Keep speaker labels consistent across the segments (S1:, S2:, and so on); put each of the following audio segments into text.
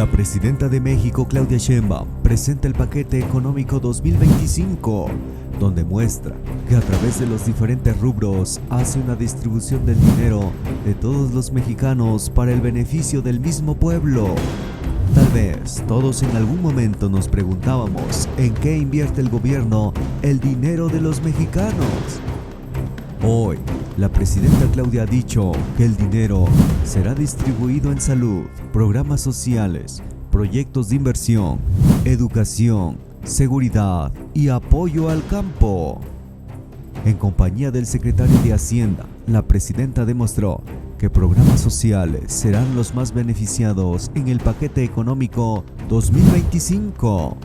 S1: La presidenta de México, Claudia Sheinbaum, presenta el paquete económico 2025, donde muestra que a través de los diferentes rubros hace una distribución del dinero de todos los mexicanos para el beneficio del mismo pueblo. Tal vez todos en algún momento nos preguntábamos en qué invierte el gobierno el dinero de los mexicanos. Hoy, la presidenta Claudia ha dicho que el dinero será distribuido en salud, programas sociales, proyectos de inversión, educación, seguridad y apoyo al campo. En compañía del secretario de Hacienda, la presidenta demostró que programas sociales serán los más beneficiados en el paquete económico 2025.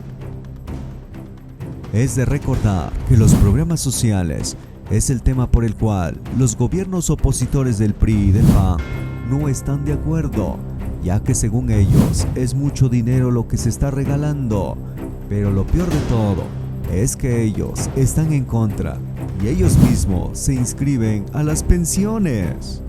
S1: Es de recordar que los programas sociales es el tema por el cual los gobiernos opositores del PRI y del PAN no están de acuerdo, ya que según ellos es mucho dinero lo que se está regalando, pero lo peor de todo es que ellos están en contra y ellos mismos se inscriben a las pensiones.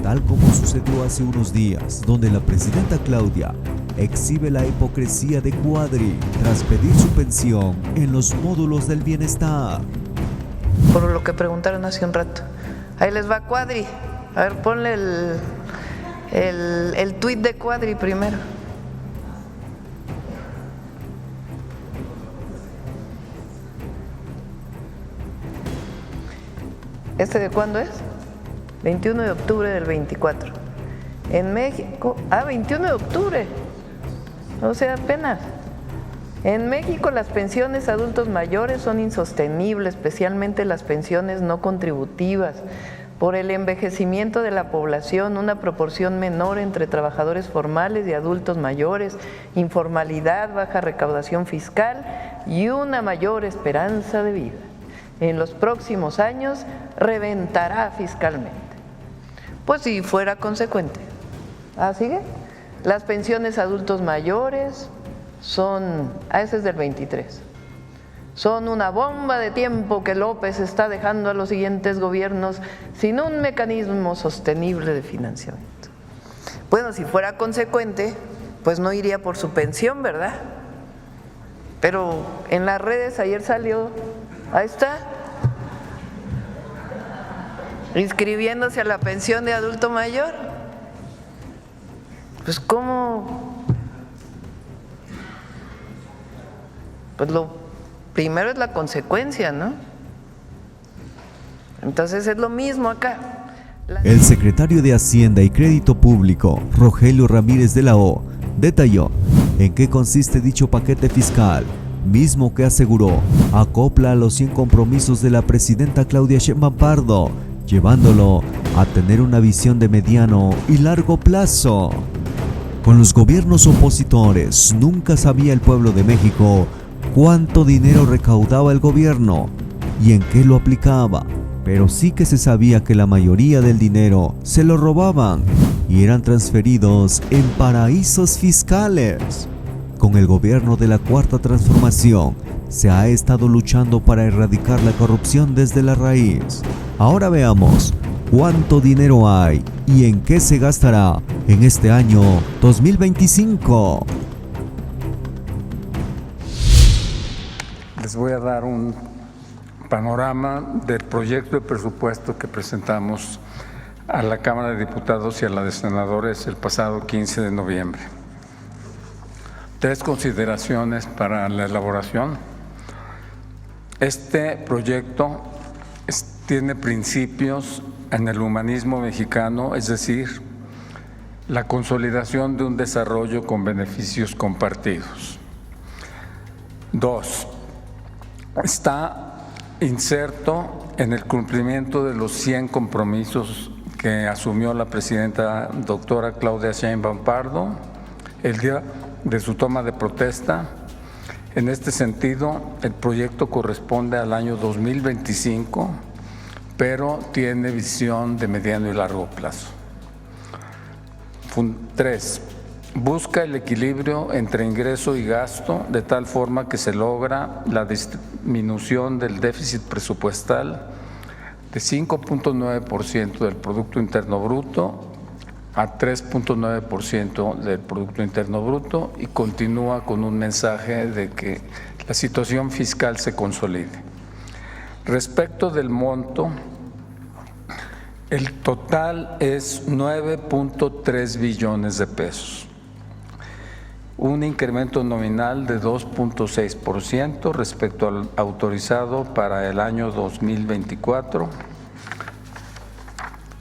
S1: Tal como sucedió hace unos días, donde la presidenta Claudia exhibe la hipocresía de Cuadri tras pedir su pensión en los módulos del bienestar.
S2: Por lo que preguntaron hace un rato. Ahí les va Cuadri. A ver, ponle el tuit de Cuadri primero. ¿Este de cuándo es? 21 de octubre del 24. En México, 21 de octubre. O sea, apenas. En México las pensiones a adultos mayores son insostenibles, especialmente las pensiones no contributivas. Por el envejecimiento de la población, una proporción menor entre trabajadores formales y adultos mayores, informalidad, baja recaudación fiscal y una mayor esperanza de vida. En los próximos años reventará fiscalmente. Pues si fuera consecuente. ¿Sigue? Las pensiones a adultos mayores son, ese es del 23, son una bomba de tiempo que López está dejando a los siguientes gobiernos sin un mecanismo sostenible de financiamiento. Bueno, si fuera consecuente, pues no iría por su pensión, ¿verdad? Pero en las redes ayer salió, ahí está, inscribiéndose a la pensión de adulto mayor. Pues ¿cómo? Pues lo primero es la consecuencia, ¿no? Entonces es lo mismo acá.
S1: El secretario de Hacienda y Crédito Público, Rogelio Ramírez de la O, detalló en qué consiste dicho paquete fiscal, mismo que aseguró acopla a los 100 compromisos de la presidenta Claudia Sheinbaum Pardo, llevándolo a tener una visión de mediano y largo plazo. Con los gobiernos opositores nunca sabía el pueblo de México cuánto dinero recaudaba el gobierno y en qué lo aplicaba, pero sí que se sabía que la mayoría del dinero se lo robaban y eran transferidos en paraísos fiscales. Con el gobierno de la Cuarta Transformación se ha estado luchando para erradicar la corrupción desde la raíz. Ahora veamos cuánto dinero hay y en qué se gastará en este año 2025.
S3: Les voy a dar un panorama del proyecto de presupuesto que presentamos a la Cámara de Diputados y a la de Senadores el pasado 15 de noviembre. 3 consideraciones para la elaboración. Este proyecto tiene principios en el humanismo mexicano, es decir, la consolidación de un desarrollo con beneficios compartidos. 2. Está inserto en el cumplimiento de los 100 compromisos que asumió la presidenta doctora Claudia Sheinbaum Pardo el día de su toma de protesta. En este sentido, el proyecto corresponde al año 2025, pero tiene visión de mediano y largo plazo. 3. Busca el equilibrio entre ingreso y gasto de tal forma que se logra la disminución del déficit presupuestal de 5.9% del Producto Interno Bruto a 3.9% del Producto Interno Bruto y continúa con un mensaje de que la situación fiscal se consolide. Respecto del monto, el total es 9.3 billones de pesos, un incremento nominal de 2.6% respecto al autorizado para el año 2024,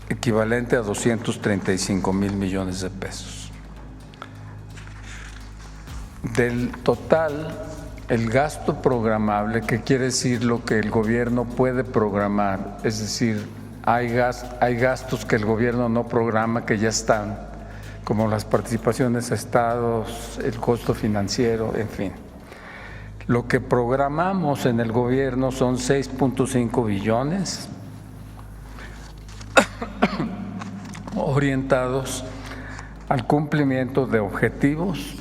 S3: equivalente a 235,000 millones de pesos. Del total, el gasto programable, que quiere decir lo que el gobierno puede programar, es decir, hay gastos que el gobierno no programa que ya están, como las participaciones a estados, el costo financiero, en fin. Lo que programamos en el gobierno son 6.5 billones orientados al cumplimiento de objetivos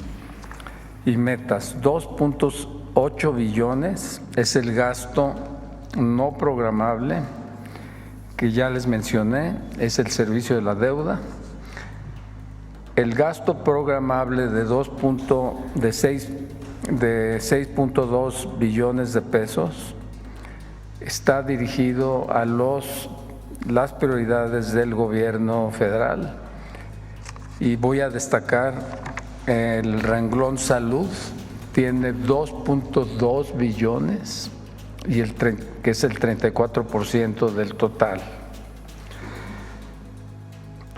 S3: y metas. 2.8 billones es el gasto no programable que ya les mencioné, es el servicio de la deuda. El gasto programable de 6.2 billones de pesos está dirigido a las prioridades del gobierno federal y voy a destacar el renglón salud, tiene 2.2 billones y que es el 34% del total.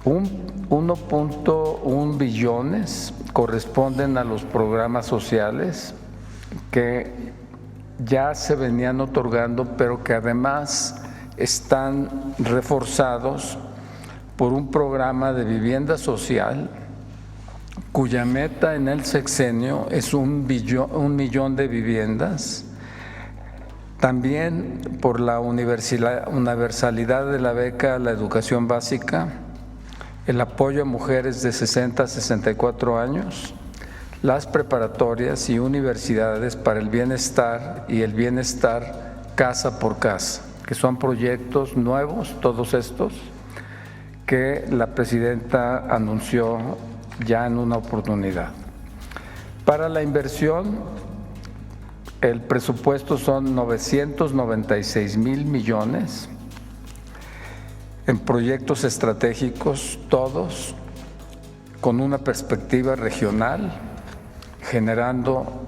S3: 1.1 billones corresponden a los programas sociales que ya se venían otorgando, pero que además están reforzados por un programa de vivienda social cuya meta en el sexenio es 1 millón de viviendas. También por la universalidad de la beca a la educación básica, el apoyo a mujeres de 60 a 64 años, las preparatorias y universidades para el bienestar y el bienestar casa por casa, que son proyectos nuevos, todos estos, que la presidenta anunció ya en una oportunidad. Para la inversión, el presupuesto son 996,000 millones en proyectos estratégicos, todos con una perspectiva regional, generando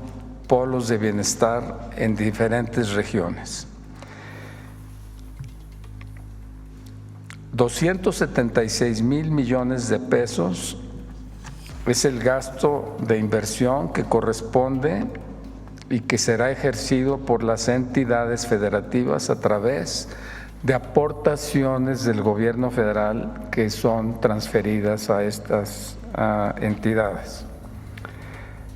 S3: polos de bienestar en diferentes regiones. 276,000 millones de pesos es el gasto de inversión que corresponde y que será ejercido por las entidades federativas a través de aportaciones del gobierno federal que son transferidas a estas entidades.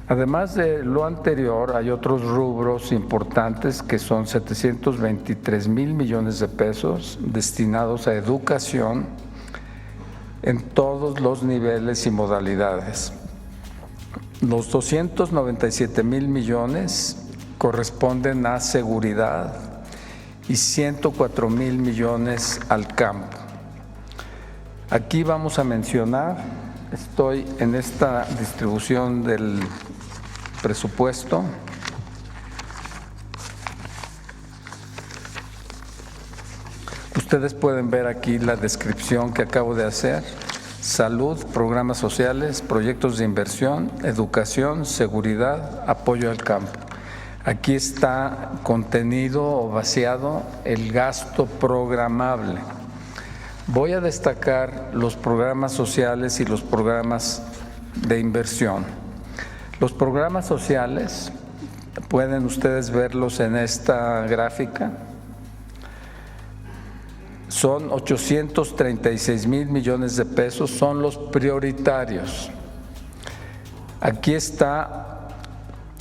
S3: Además de lo anterior, hay otros rubros importantes que son 723,000 millones de pesos destinados a educación en todos los niveles y modalidades. Los 297,000 millones corresponden a seguridad y 104,000 millones al campo. Aquí vamos a mencionar, estoy en esta distribución del presupuesto. Ustedes pueden ver aquí la descripción que acabo de hacer: salud, programas sociales, proyectos de inversión, educación, seguridad, apoyo al campo. Aquí está contenido o vaciado el gasto programable. Voy a destacar los programas sociales y los programas de inversión. Los programas sociales, pueden ustedes verlos en esta gráfica, son 836,000 millones de pesos, son los prioritarios. Aquí está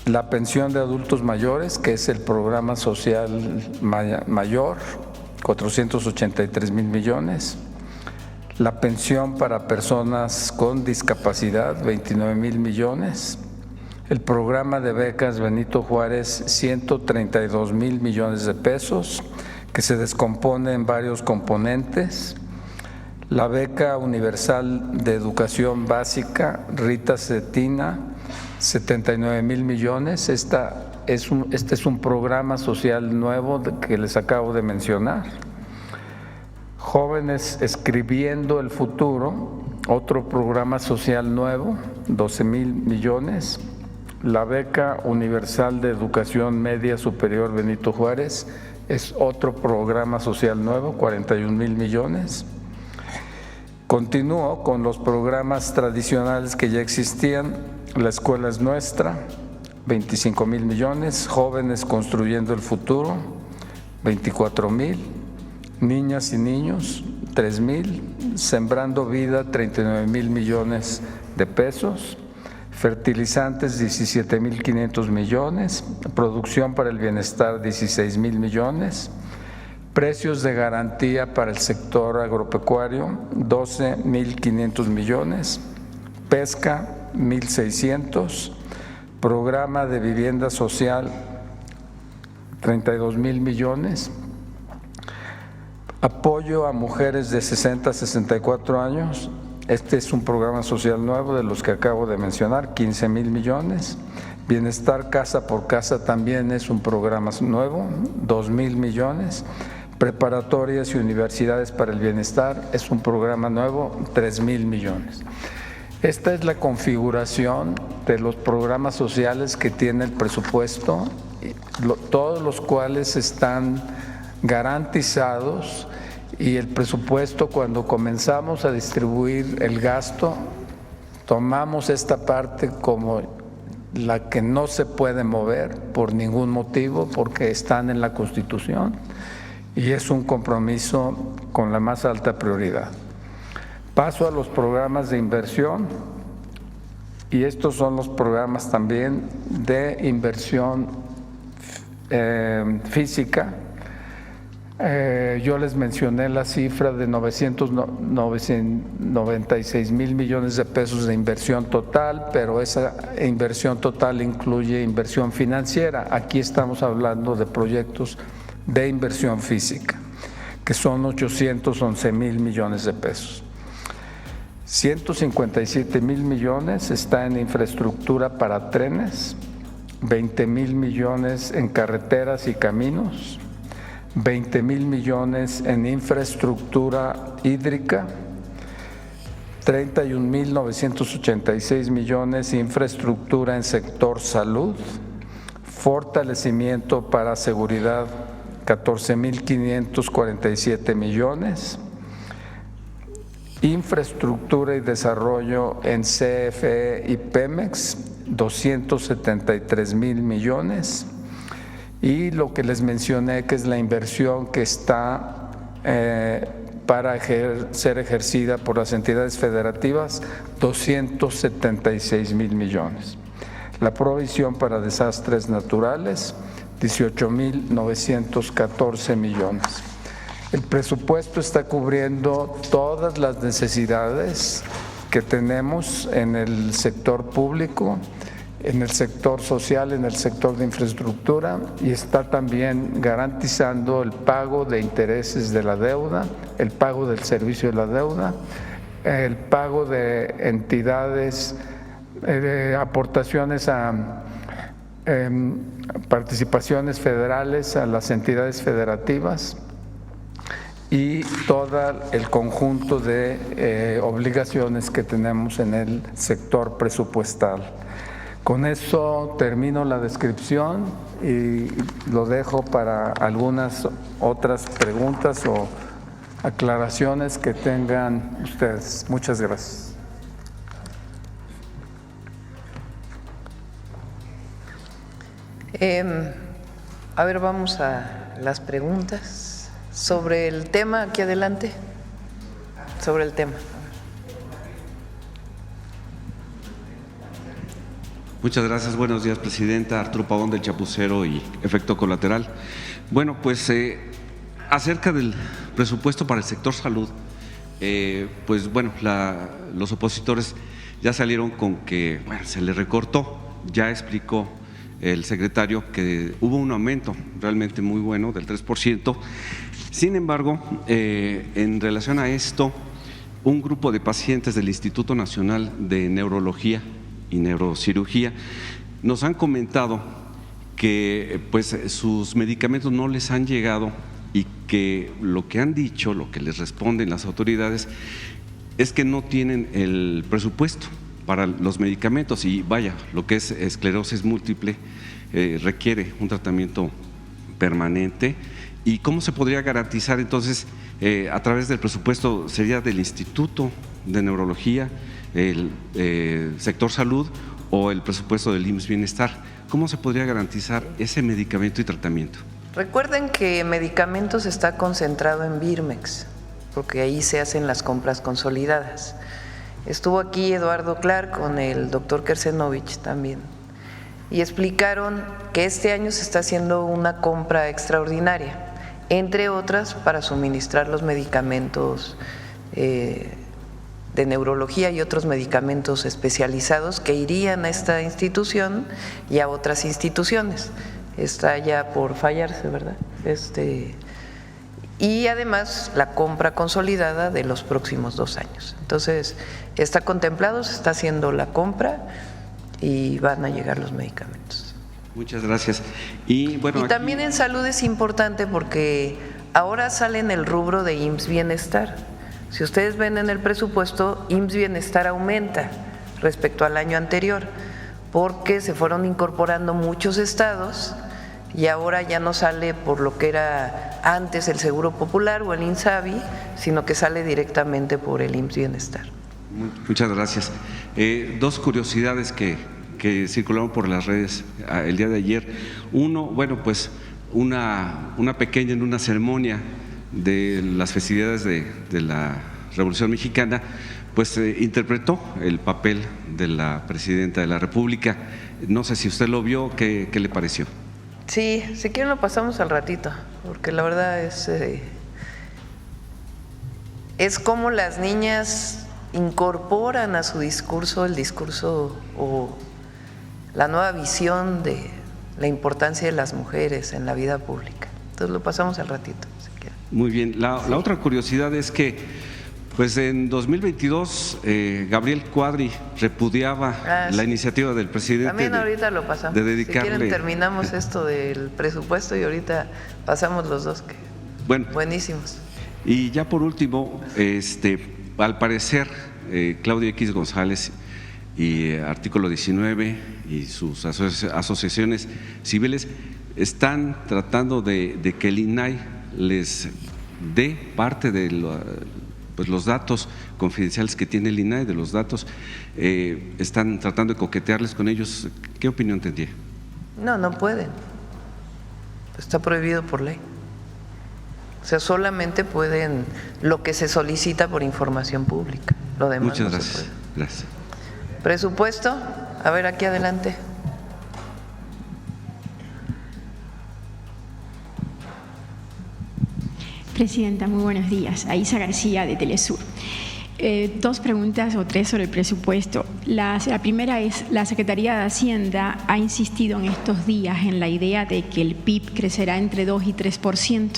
S3: la pensión de adultos mayores, que es el programa social mayor, 483,000 millones. La pensión para personas con discapacidad, 29,000 millones. El programa de becas Benito Juárez, 132,000 millones de pesos, que se descompone en varios componentes. la beca universal de educación básica, Rita Cetina, 79,000 millones. Este es un programa social nuevo que les acabo de mencionar. Jóvenes escribiendo el futuro, otro programa social nuevo, 12,000 millones. La beca universal de educación media superior Benito Juárez es otro programa social nuevo, 41,000 millones. Continúo con los programas tradicionales que ya existían. La escuela es nuestra, 25,000 millones. Jóvenes construyendo el futuro, 24,000. Niñas y niños, 3,000. Sembrando vida, 39,000 millones de pesos. Fertilizantes, 17,500 millones. Producción para el bienestar, 16,000 millones. Precios de garantía para el sector agropecuario, 12,500 millones. Pesca, 1,600. Programa de vivienda social, 32,000 millones. Apoyo a mujeres de 60 a 64 años. Este es un programa social nuevo de los que acabo de mencionar, 15,000 millones. Bienestar casa por casa también es un programa nuevo, 2,000 millones. Preparatorias y universidades para el bienestar es un programa nuevo, 3,000 millones. Esta es la configuración de los programas sociales que tiene el presupuesto, todos los cuales están garantizados, y el presupuesto, cuando comenzamos a distribuir el gasto, tomamos esta parte como la que no se puede mover por ningún motivo, porque están en la Constitución, y es un compromiso con la más alta prioridad. Paso a los programas de inversión, y estos son los programas también de inversión física. Yo les mencioné la cifra de 996,000 millones de pesos de inversión total, pero esa inversión total incluye inversión financiera. Aquí estamos hablando de proyectos de inversión física, que son 811,000 millones de pesos. 157,000 millones está en infraestructura para trenes, 20,000 millones en carreteras y caminos, 20,000 millones en infraestructura hídrica, 31,986 millones infraestructura en sector salud, fortalecimiento para seguridad, 14,547 millones, infraestructura y desarrollo en CFE y Pemex, 273,000 millones, y lo que les mencioné, que es la inversión que está para ser ejercida por las entidades federativas, 276,000 millones. La provisión para desastres naturales, 18,914 millones. El presupuesto está cubriendo todas las necesidades que tenemos en el sector público, en el sector social, en el sector de infraestructura, y está también garantizando el pago de intereses de la deuda, el pago del servicio de la deuda, el pago de entidades, de aportaciones a participaciones federales a las entidades federativas, y todo el conjunto de obligaciones que tenemos en el sector presupuestal. Con eso termino la descripción y lo dejo para algunas otras preguntas o aclaraciones que tengan ustedes. Muchas gracias.
S2: A ver, vamos a las preguntas. Sobre el tema, aquí adelante. Sobre el tema.
S4: Muchas gracias. Buenos días, Presidenta. Arturo Pavón, del Chapucero y Efecto Colateral. Bueno, pues acerca del presupuesto para el sector salud, pues bueno, los opositores ya salieron con que se le recortó. Ya explicó el secretario que hubo un aumento realmente muy bueno del 3%. Sin embargo, en relación a esto, un grupo de pacientes del Instituto Nacional de Neurología y Neurocirugía nos han comentado que pues sus medicamentos no les han llegado y que lo que han dicho, lo que les responden las autoridades es que no tienen el presupuesto para los medicamentos y vaya, lo que es esclerosis múltiple requiere un tratamiento permanente. ¿Y cómo se podría garantizar entonces a través del presupuesto? ¿Sería del Instituto de Neurología, el sector salud o el presupuesto del IMSS Bienestar? ¿Cómo se podría garantizar ese medicamento y tratamiento?
S2: Recuerden que medicamentos está concentrado en Birmex, porque ahí se hacen las compras consolidadas. Estuvo aquí Eduardo Clark con el doctor Kersenovich también y explicaron que este año se está haciendo una compra extraordinaria, entre otras para suministrar los medicamentos de neurología y otros medicamentos especializados que irían a esta institución y a otras instituciones. Está ya por fallarse, ¿verdad? Y además la compra consolidada de los próximos 2 años. Entonces, está contemplado, se está haciendo la compra y van a llegar los medicamentos.
S4: Muchas gracias. Y bueno,
S2: también en salud es importante porque ahora sale en el rubro de IMSS Bienestar. Si ustedes ven en el presupuesto, IMSS Bienestar aumenta respecto al año anterior porque se fueron incorporando muchos estados y ahora ya no sale por lo que era antes el Seguro Popular o el INSABI, sino que sale directamente por el IMSS Bienestar.
S4: Muchas gracias. 2 curiosidades que circularon por las redes el día de ayer. Uno, bueno, pues una pequeña en una ceremonia de las festividades de la Revolución Mexicana, pues interpretó el papel de la Presidenta de la República. No sé si usted lo vio, ¿qué le pareció?
S2: Sí, si quieren lo pasamos al ratito, porque la verdad es como las niñas incorporan a su discurso el discurso o la nueva visión de la importancia de las mujeres en la vida pública. Entonces lo pasamos al ratito, si quieren.
S4: Muy bien. La otra curiosidad es que pues en 2022 Gabriel Cuadri repudiaba la iniciativa del presidente.
S2: También ahorita lo pasamos.
S4: De dedicarle.
S2: Si quieren terminamos esto del presupuesto y ahorita pasamos los dos que buenísimos.
S4: Y ya por último, al parecer Claudia X González y Artículo 19 y sus asociaciones civiles están tratando de que el INAI les dé parte de los datos confidenciales que tiene el INAI, de los datos, están tratando de coquetearles con ellos. ¿Qué opinión tendría?
S2: No pueden. Está prohibido por ley. O sea, solamente pueden lo que se solicita por información pública. Lo demás
S4: Muchas
S2: no
S4: gracias.
S2: se puede.
S4: Gracias.
S2: Presupuesto, a ver aquí adelante.
S5: Presidenta, muy buenos días. Aisa García, de Telesur. 2 preguntas o 3 sobre el presupuesto. La primera es, la Secretaría de Hacienda ha insistido en estos días en la idea de que el PIB crecerá entre 2 y 3%.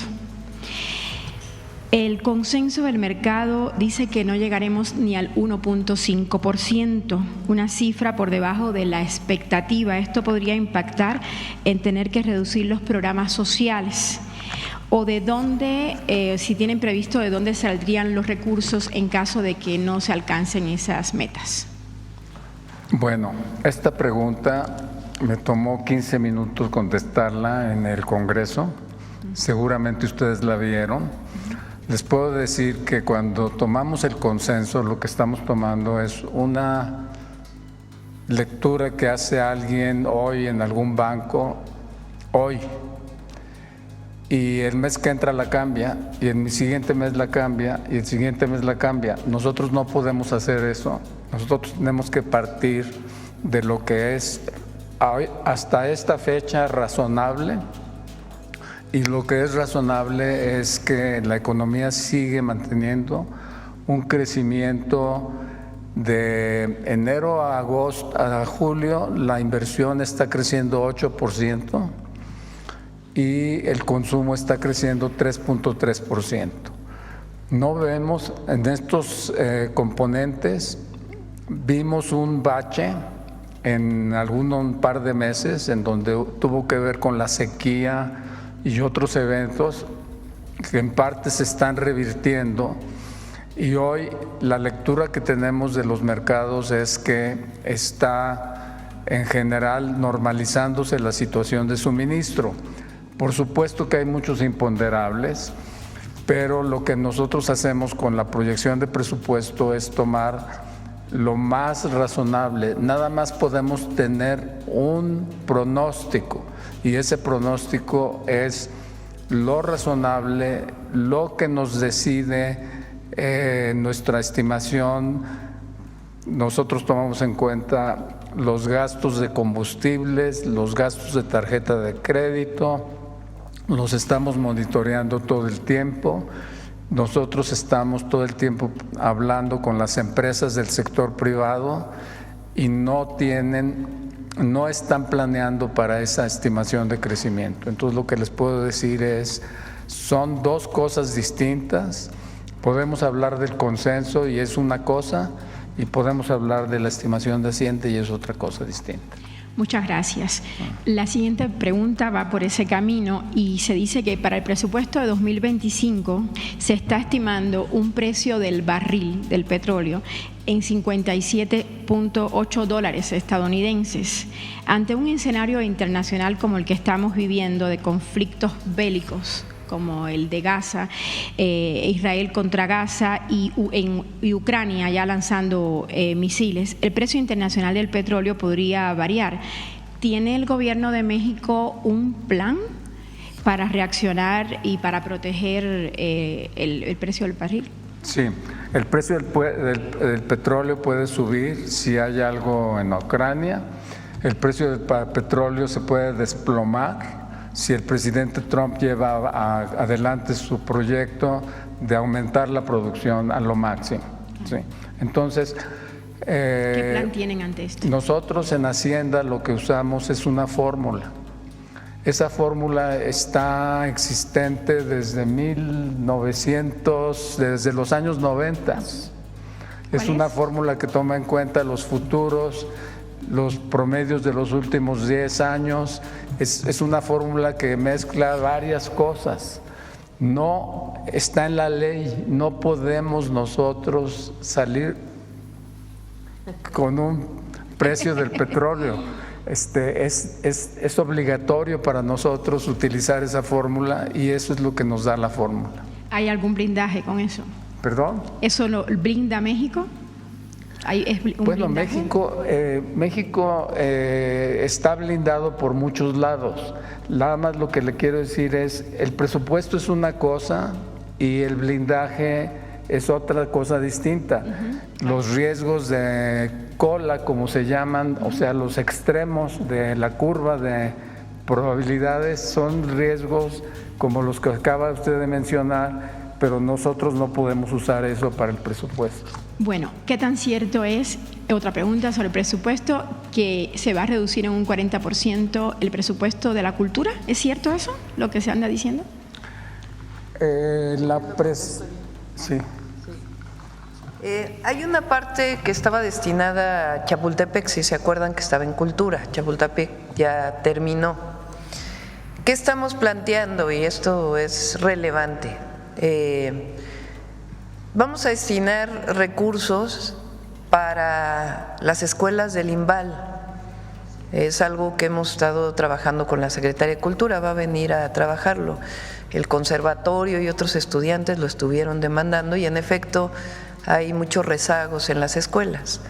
S5: El consenso del mercado dice que no llegaremos ni al 1.5%, una cifra por debajo de la expectativa. Esto podría impactar en tener que reducir los programas sociales. ¿O de dónde, si tienen previsto, de dónde saldrían los recursos en caso de que no se alcancen esas metas?
S3: Bueno, esta pregunta me tomó 15 minutos contestarla en el Congreso. Seguramente ustedes la vieron. Les puedo decir que cuando tomamos el consenso, lo que estamos tomando es una lectura que hace alguien hoy en algún banco, hoy. Y el mes que entra la cambia, y el siguiente mes la cambia, y el siguiente mes la cambia. Nosotros no podemos hacer eso. Nosotros tenemos que partir de lo que es hasta esta fecha razonable, y lo que es razonable es que la economía sigue manteniendo un crecimiento de enero a agosto a julio. La inversión está creciendo 8%. Y el consumo está creciendo 3.3%. no vemos en estos componentes, vimos un bache en un par de meses en donde tuvo que ver con la sequía y otros eventos que en parte se están revirtiendo, y hoy la lectura que tenemos de los mercados es que está en general normalizándose la situación de suministro. Por supuesto que hay muchos imponderables, pero lo que nosotros hacemos con la proyección de presupuesto es tomar lo más razonable. Nada más podemos tener un pronóstico, y ese pronóstico es lo razonable, lo que nos decide nuestra estimación. Nosotros tomamos en cuenta los gastos de combustibles, los gastos de tarjeta de crédito, los estamos monitoreando todo el tiempo. Nosotros estamos todo el tiempo hablando con las empresas del sector privado y no están planeando para esa estimación de crecimiento. Entonces lo que les puedo decir es, son dos cosas distintas. Podemos hablar del consenso y es una cosa, y podemos hablar de la estimación de Hacienda y es otra cosa distinta.
S5: Muchas gracias. La siguiente pregunta va por ese camino y se dice que para el presupuesto de 2025 se está estimando un precio del barril del petróleo en $57.8 estadounidenses. Ante un escenario internacional como el que estamos viviendo de conflictos bélicos, como el de Gaza, Israel contra Gaza y Ucrania ya lanzando misiles, el precio internacional del petróleo podría variar. ¿Tiene el gobierno de México un plan para reaccionar y para proteger el precio del barril?
S3: Sí, el precio del petróleo puede subir si hay algo en Ucrania. El precio del petróleo se puede desplomar si el presidente Trump lleva adelante su proyecto de aumentar la producción a lo máximo. ¿Sí? Entonces,
S5: ¿qué plan tienen ante esto?
S3: Nosotros en Hacienda lo que usamos es una fórmula. Esa fórmula está existente desde desde los años 90. Es una fórmula que toma en cuenta los futuros, los promedios de los últimos 10 años, es una fórmula que mezcla varias cosas. No está en la ley, no podemos nosotros salir con un precio del petróleo. Es obligatorio para nosotros utilizar esa fórmula y eso es lo que nos da la fórmula.
S5: ¿Hay algún blindaje con eso?
S3: ¿Perdón?
S5: ¿Eso lo blinda México?
S3: Bueno, México está blindado por muchos lados. Nada más lo que le quiero decir es, el presupuesto es una cosa y el blindaje es otra cosa distinta. Los riesgos de cola, como se llaman, o sea, los extremos de la curva de probabilidades son riesgos como los que acaba usted de mencionar, pero nosotros no podemos usar eso para el presupuesto.
S5: Bueno, ¿qué tan cierto es, otra pregunta sobre el presupuesto, que se va a reducir en un 40% el presupuesto de la cultura? ¿Es cierto eso, lo que se anda diciendo?
S3: Sí.
S2: Hay una parte que estaba destinada a Chapultepec, si se acuerdan que estaba en cultura. Chapultepec ya terminó. ¿Qué estamos planteando? Y esto es relevante. Vamos a destinar recursos para las escuelas del INVAL. Es algo que hemos estado trabajando con la Secretaría de Cultura, va a venir a trabajarlo. El conservatorio y otros estudiantes lo estuvieron demandando y en efecto hay muchos rezagos en las escuelas,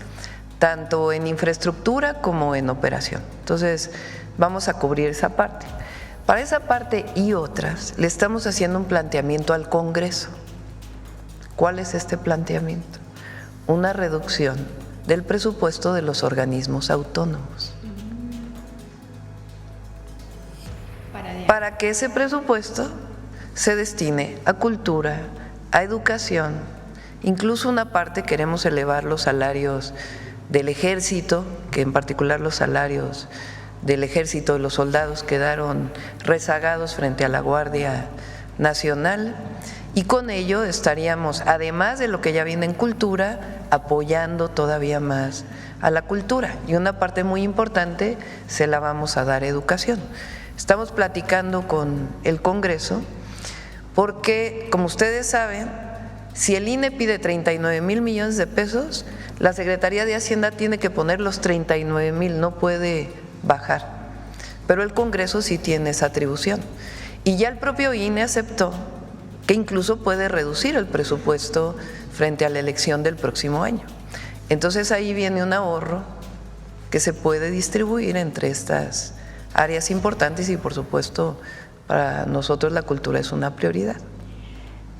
S2: tanto en infraestructura como en operación. Entonces vamos a cubrir esa parte. Para esa parte y otras le estamos haciendo un planteamiento al Congreso. ¿Cuál es este planteamiento? Una reducción del presupuesto de los organismos autónomos. Para que ese presupuesto se destine a cultura, a educación, incluso una parte queremos elevar los salarios del ejército, que en particular los salarios del ejército de los soldados quedaron rezagados frente a la Guardia Nacional, Y con ello estaríamos, además de lo que ya viene en cultura, apoyando todavía más a la cultura. Y una parte muy importante se la vamos a dar a educación. Estamos platicando con el Congreso porque, como ustedes saben, si el INE pide 39,000 millones de pesos, la Secretaría de Hacienda tiene que poner los 39,000, no puede bajar. Pero el Congreso sí tiene esa atribución. Y ya el propio INE aceptó que incluso puede reducir el presupuesto frente a la elección del próximo año. Entonces ahí viene un ahorro que se puede distribuir entre estas áreas importantes y, por supuesto, para nosotros la cultura es una prioridad.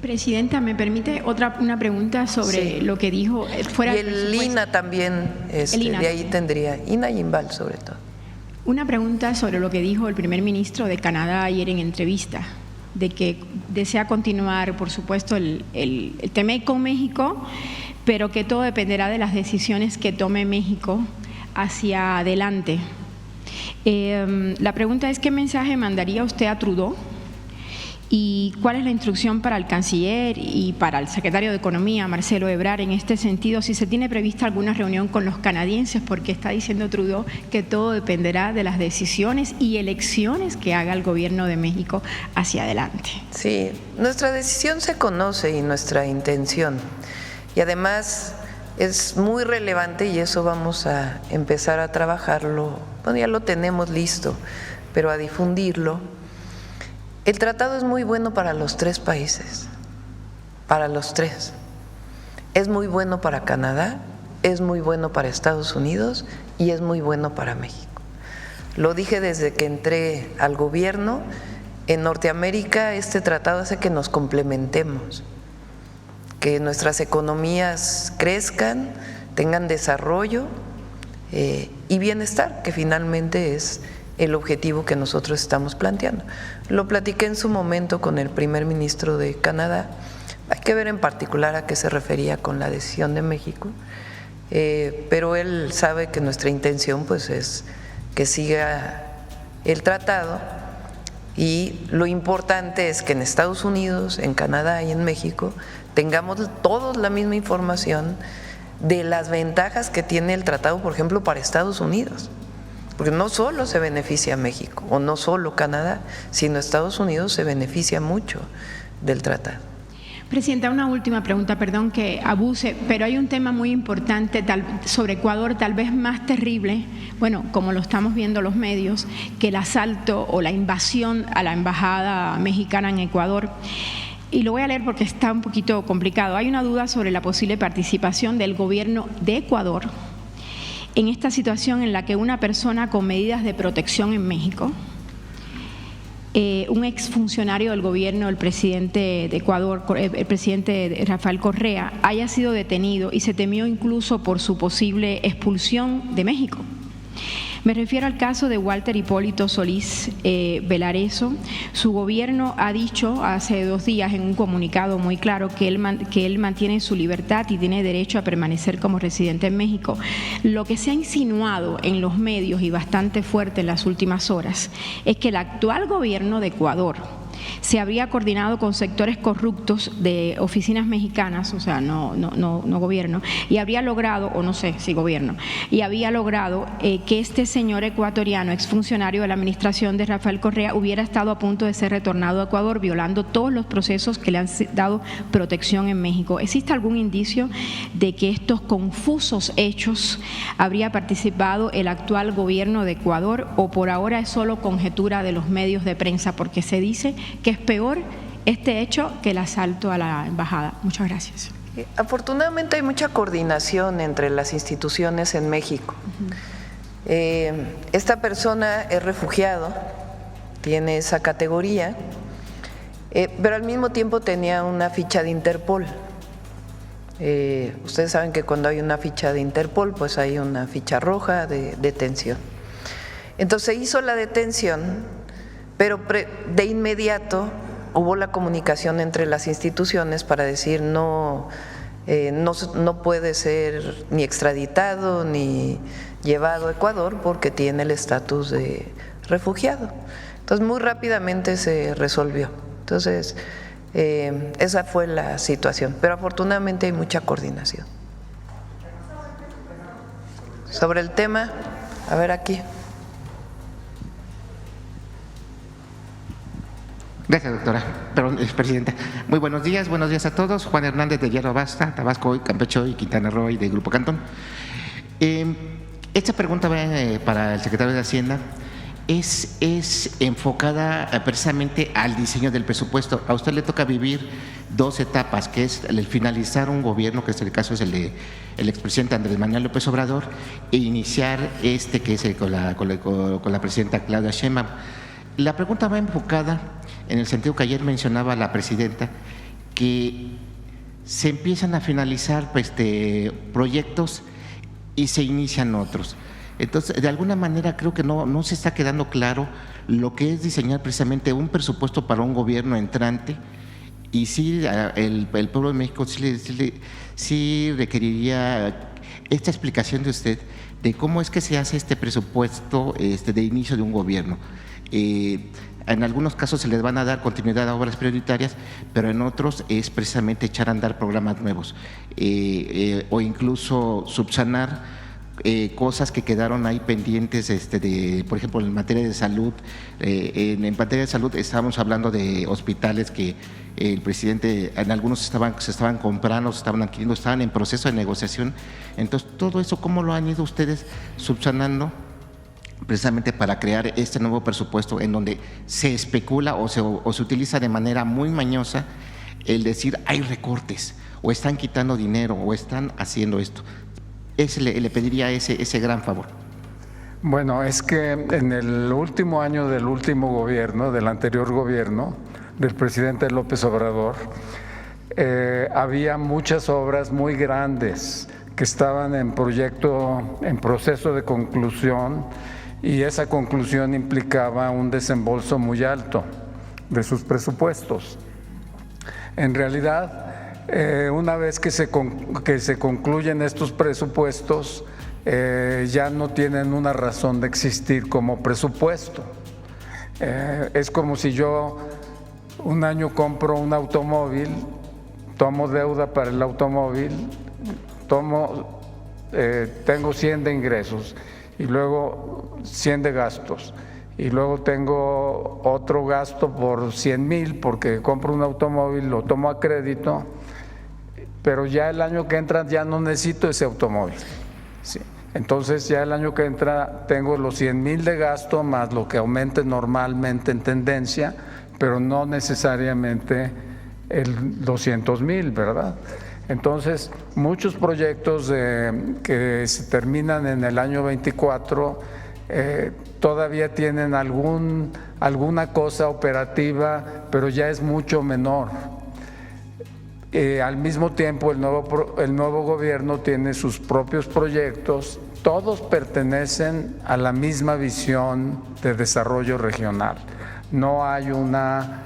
S5: Presidenta, ¿me permite una pregunta sobre lo que dijo fuera
S2: y el INA también, de ahí tendría, INA y INVAL sobre todo.
S5: Una pregunta sobre lo que dijo el primer ministro de Canadá ayer en entrevista, de que desea continuar, por supuesto, el TMEC con México, pero que todo dependerá de las decisiones que tome México hacia adelante. La pregunta es, ¿qué mensaje mandaría usted a Trudeau? ¿Y cuál es la instrucción para el canciller y para el secretario de Economía, Marcelo Ebrard, en este sentido? Si se tiene prevista alguna reunión con los canadienses, porque está diciendo Trudeau que todo dependerá de las decisiones y elecciones que haga el gobierno de México hacia adelante.
S2: Sí, nuestra decisión se conoce y nuestra intención. Y además es muy relevante y eso vamos a empezar a trabajarlo, bueno, ya lo tenemos listo, pero a difundirlo. El tratado es muy bueno para los tres países, para los tres. Es muy bueno para Canadá, es muy bueno para Estados Unidos y es muy bueno para México. Lo dije desde que entré al gobierno. En Norteamérica este tratado hace que nos complementemos, que nuestras economías crezcan, tengan desarrollo y bienestar, que finalmente es el objetivo que nosotros estamos planteando. Lo platiqué en su momento con el primer ministro de Canadá. Hay que ver en particular a qué se refería con la decisión de México, pero él sabe que nuestra intención pues es que siga el tratado, y lo importante es que en Estados Unidos, en Canadá y en México tengamos todos la misma información de las ventajas que tiene el tratado, por ejemplo, para Estados Unidos. Porque no solo se beneficia México o no solo Canadá, sino Estados Unidos se beneficia mucho del tratado.
S5: Presidenta, una última pregunta, perdón que abuse, pero hay un tema muy importante sobre Ecuador, tal vez más terrible, bueno, como lo estamos viendo los medios, que el asalto o la invasión a la embajada mexicana en Ecuador. Y lo voy a leer porque está un poquito complicado. Hay una duda sobre la posible participación del gobierno de Ecuador en esta situación en la que una persona con medidas de protección en México, un exfuncionario del gobierno, el presidente de Ecuador, el presidente Rafael Correa, haya sido detenido y se temió incluso por su posible expulsión de México. Me refiero al caso de Walter Hipólito Solís Velareso. Su gobierno ha dicho hace 2 días en un comunicado muy claro que él mantiene su libertad y tiene derecho a permanecer como residente en México. Lo que se ha insinuado en los medios y bastante fuerte en las últimas horas es que el actual gobierno de Ecuador se habría coordinado con sectores corruptos de oficinas mexicanas, o sea, no gobierno, y habría logrado, o no sé si gobierno, y había logrado que este señor ecuatoriano, exfuncionario de la administración de Rafael Correa, hubiera estado a punto de ser retornado a Ecuador, violando todos los procesos que le han dado protección en México. ¿Existe algún indicio de que estos confusos hechos habría participado el actual gobierno de Ecuador, o por ahora es solo conjetura de los medios de prensa, porque se dice que es peor este hecho que el asalto a la embajada? Muchas gracias.
S2: Afortunadamente hay mucha coordinación entre las instituciones en México. Esta persona es refugiado, tiene esa categoría, pero al mismo tiempo tenía una ficha de Interpol. Ustedes saben que cuando hay una ficha de Interpol, pues hay una ficha roja de detención. Entonces se hizo la detención, pero de inmediato hubo la comunicación entre las instituciones para decir no puede ser ni extraditado ni llevado a Ecuador porque tiene el estatus de refugiado. Entonces muy rápidamente se resolvió. Entonces Esa fue la situación, pero afortunadamente hay mucha coordinación. Sobre el tema, a ver aquí.
S6: Gracias, doctora. Perdón, presidenta. Muy buenos días a todos. Juan Hernández de Hierro Basta, Tabasco, Campeche y Quintana Roo y de Grupo Cantón. Esta pregunta va para el secretario de Hacienda. Es enfocada precisamente al diseño del presupuesto. A usted le toca vivir dos etapas, que es el finalizar un gobierno, que es el caso es el de el expresidente Andrés Manuel López Obrador, e iniciar que es con la presidenta Claudia Sheinbaum. La pregunta va enfocada en el sentido que ayer mencionaba la presidenta, que se empiezan a finalizar proyectos y se inician otros. Entonces, de alguna manera creo que no se está quedando claro lo que es diseñar precisamente un presupuesto para un gobierno entrante, y sí, el pueblo de México sí requeriría esta explicación de usted de cómo es que se hace este presupuesto de inicio de un gobierno. En algunos casos se les van a dar continuidad a obras prioritarias, pero en otros es precisamente echar a andar programas nuevos o incluso subsanar cosas que quedaron ahí pendientes, por ejemplo, en materia de salud. En materia de salud estábamos hablando de hospitales que el presidente, en algunos se estaban comprando, se estaban adquiriendo, estaban en proceso de negociación. Entonces, todo eso, ¿cómo lo han ido ustedes subsanando precisamente para crear este nuevo presupuesto en donde se especula o se utiliza de manera muy mañosa el decir hay recortes o están quitando dinero o están haciendo esto? Le pediría ese gran favor.
S3: Bueno, es que en el último año del último gobierno, del anterior gobierno, del presidente López Obrador, había muchas obras muy grandes que estaban en proceso de conclusión, y esa conclusión implicaba un desembolso muy alto de sus presupuestos. En realidad, una vez que se concluyen estos presupuestos, ya no tienen una razón de existir como presupuesto. Es como si yo un año compro un automóvil, tomo deuda para el automóvil, tengo 100 de ingresos y luego 100 de gastos, y luego tengo otro gasto por 100,000 porque compro un automóvil, lo tomo a crédito, pero ya el año que entra ya no necesito ese automóvil. Sí. Entonces ya el año que entra tengo los 100,000 de gasto más lo que aumente normalmente en tendencia, pero no necesariamente el 200,000, ¿verdad? Entonces, muchos proyectos que se terminan en el año 24 todavía tienen alguna cosa operativa, pero ya es mucho menor. Al mismo tiempo, el nuevo gobierno tiene sus propios proyectos, todos pertenecen a la misma visión de desarrollo regional. No hay una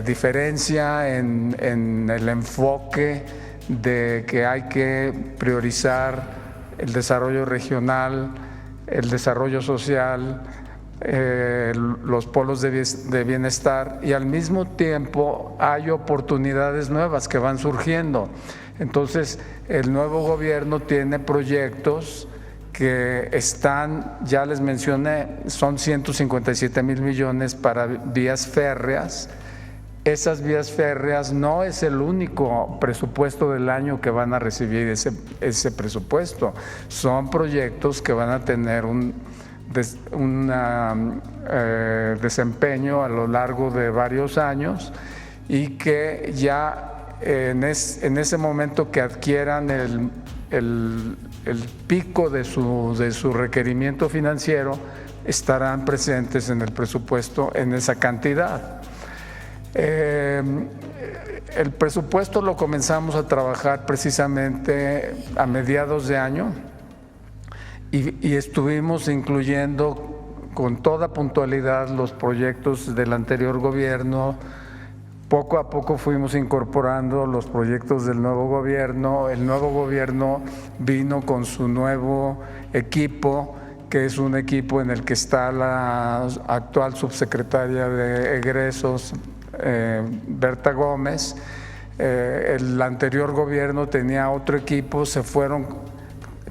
S3: diferencia en el enfoque de que hay que priorizar el desarrollo regional, el desarrollo social, los polos de bienestar, y al mismo tiempo hay oportunidades nuevas que van surgiendo. Entonces, el nuevo gobierno tiene proyectos que están, ya les mencioné, son 157,000 millones para vías férreas. Esas vías férreas no es el único presupuesto del año que van a recibir ese presupuesto. Son proyectos que van a tener un desempeño a lo largo de varios años, y que ya en ese momento que adquieran el pico de su requerimiento financiero, estarán presentes en el presupuesto en esa cantidad. El presupuesto lo comenzamos a trabajar precisamente a mediados de año, y estuvimos incluyendo con toda puntualidad los proyectos del anterior gobierno. Poco a poco fuimos incorporando los proyectos del nuevo gobierno. El nuevo gobierno vino con su nuevo equipo, que es un equipo en el que está la actual subsecretaria de egresos, Berta Gómez. El anterior gobierno tenía otro equipo, se fueron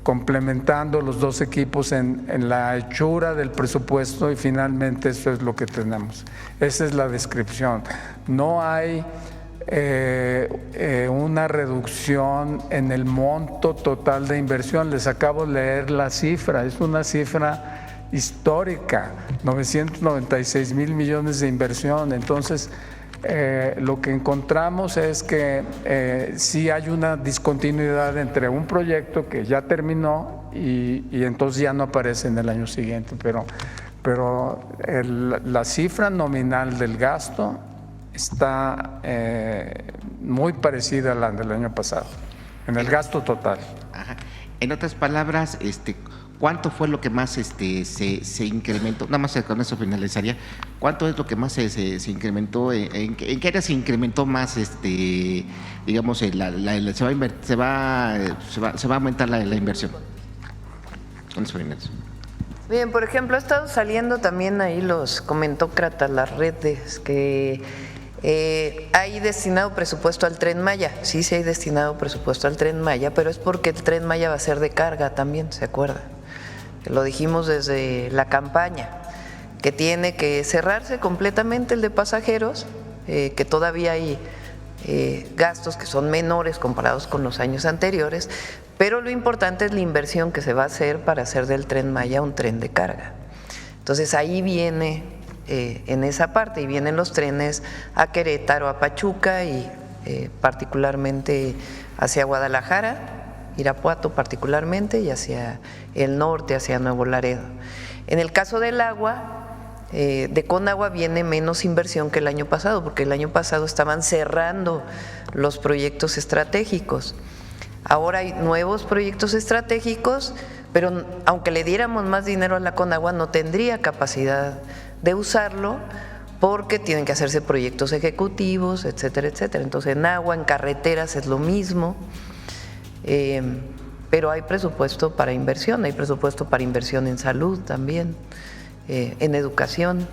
S3: complementando los dos equipos en la hechura del presupuesto y finalmente eso es lo que tenemos. Esa es la descripción. No hay una reducción en el monto total de inversión. Les acabo de leer la cifra, es una cifra histórica, 996 mil millones de inversión. Entonces, lo que encontramos es que sí hay una discontinuidad entre un proyecto que ya terminó y entonces ya no aparece en el año siguiente, pero la cifra nominal del gasto está muy parecida a la del año pasado, en el gasto total.
S6: Ajá. En otras palabras, ¿cuánto fue lo que más se incrementó? Nada más con eso finalizaría. ¿Cuánto es lo que más se incrementó? ¿En qué área se incrementó más, digamos, se va a aumentar la inversión? Con eso finalizo.
S2: Bien, por ejemplo, ha estado saliendo también ahí los comentócratas, las redes, que hay destinado presupuesto al Tren Maya. Sí, sí hay destinado presupuesto al Tren Maya, pero es porque el Tren Maya va a ser de carga también, ¿se acuerdan? Lo dijimos desde la campaña, que tiene que cerrarse completamente el de pasajeros, que todavía hay gastos que son menores comparados con los años anteriores, pero lo importante es la inversión que se va a hacer para hacer del Tren Maya un tren de carga. Entonces ahí viene, en esa parte, y vienen los trenes a Querétaro, a Pachuca y particularmente hacia Guadalajara, Irapuato particularmente, y hacia el norte, hacia Nuevo Laredo. En el caso del agua, de Conagua viene menos inversión que el año pasado, porque el año pasado estaban cerrando los proyectos estratégicos. Ahora hay nuevos proyectos estratégicos, pero aunque le diéramos más dinero a la Conagua, no tendría capacidad de usarlo, porque tienen que hacerse proyectos ejecutivos, etcétera, etcétera. Entonces en agua, en carreteras es lo mismo. Pero hay presupuesto para inversión, hay presupuesto para inversión en salud también, en educación.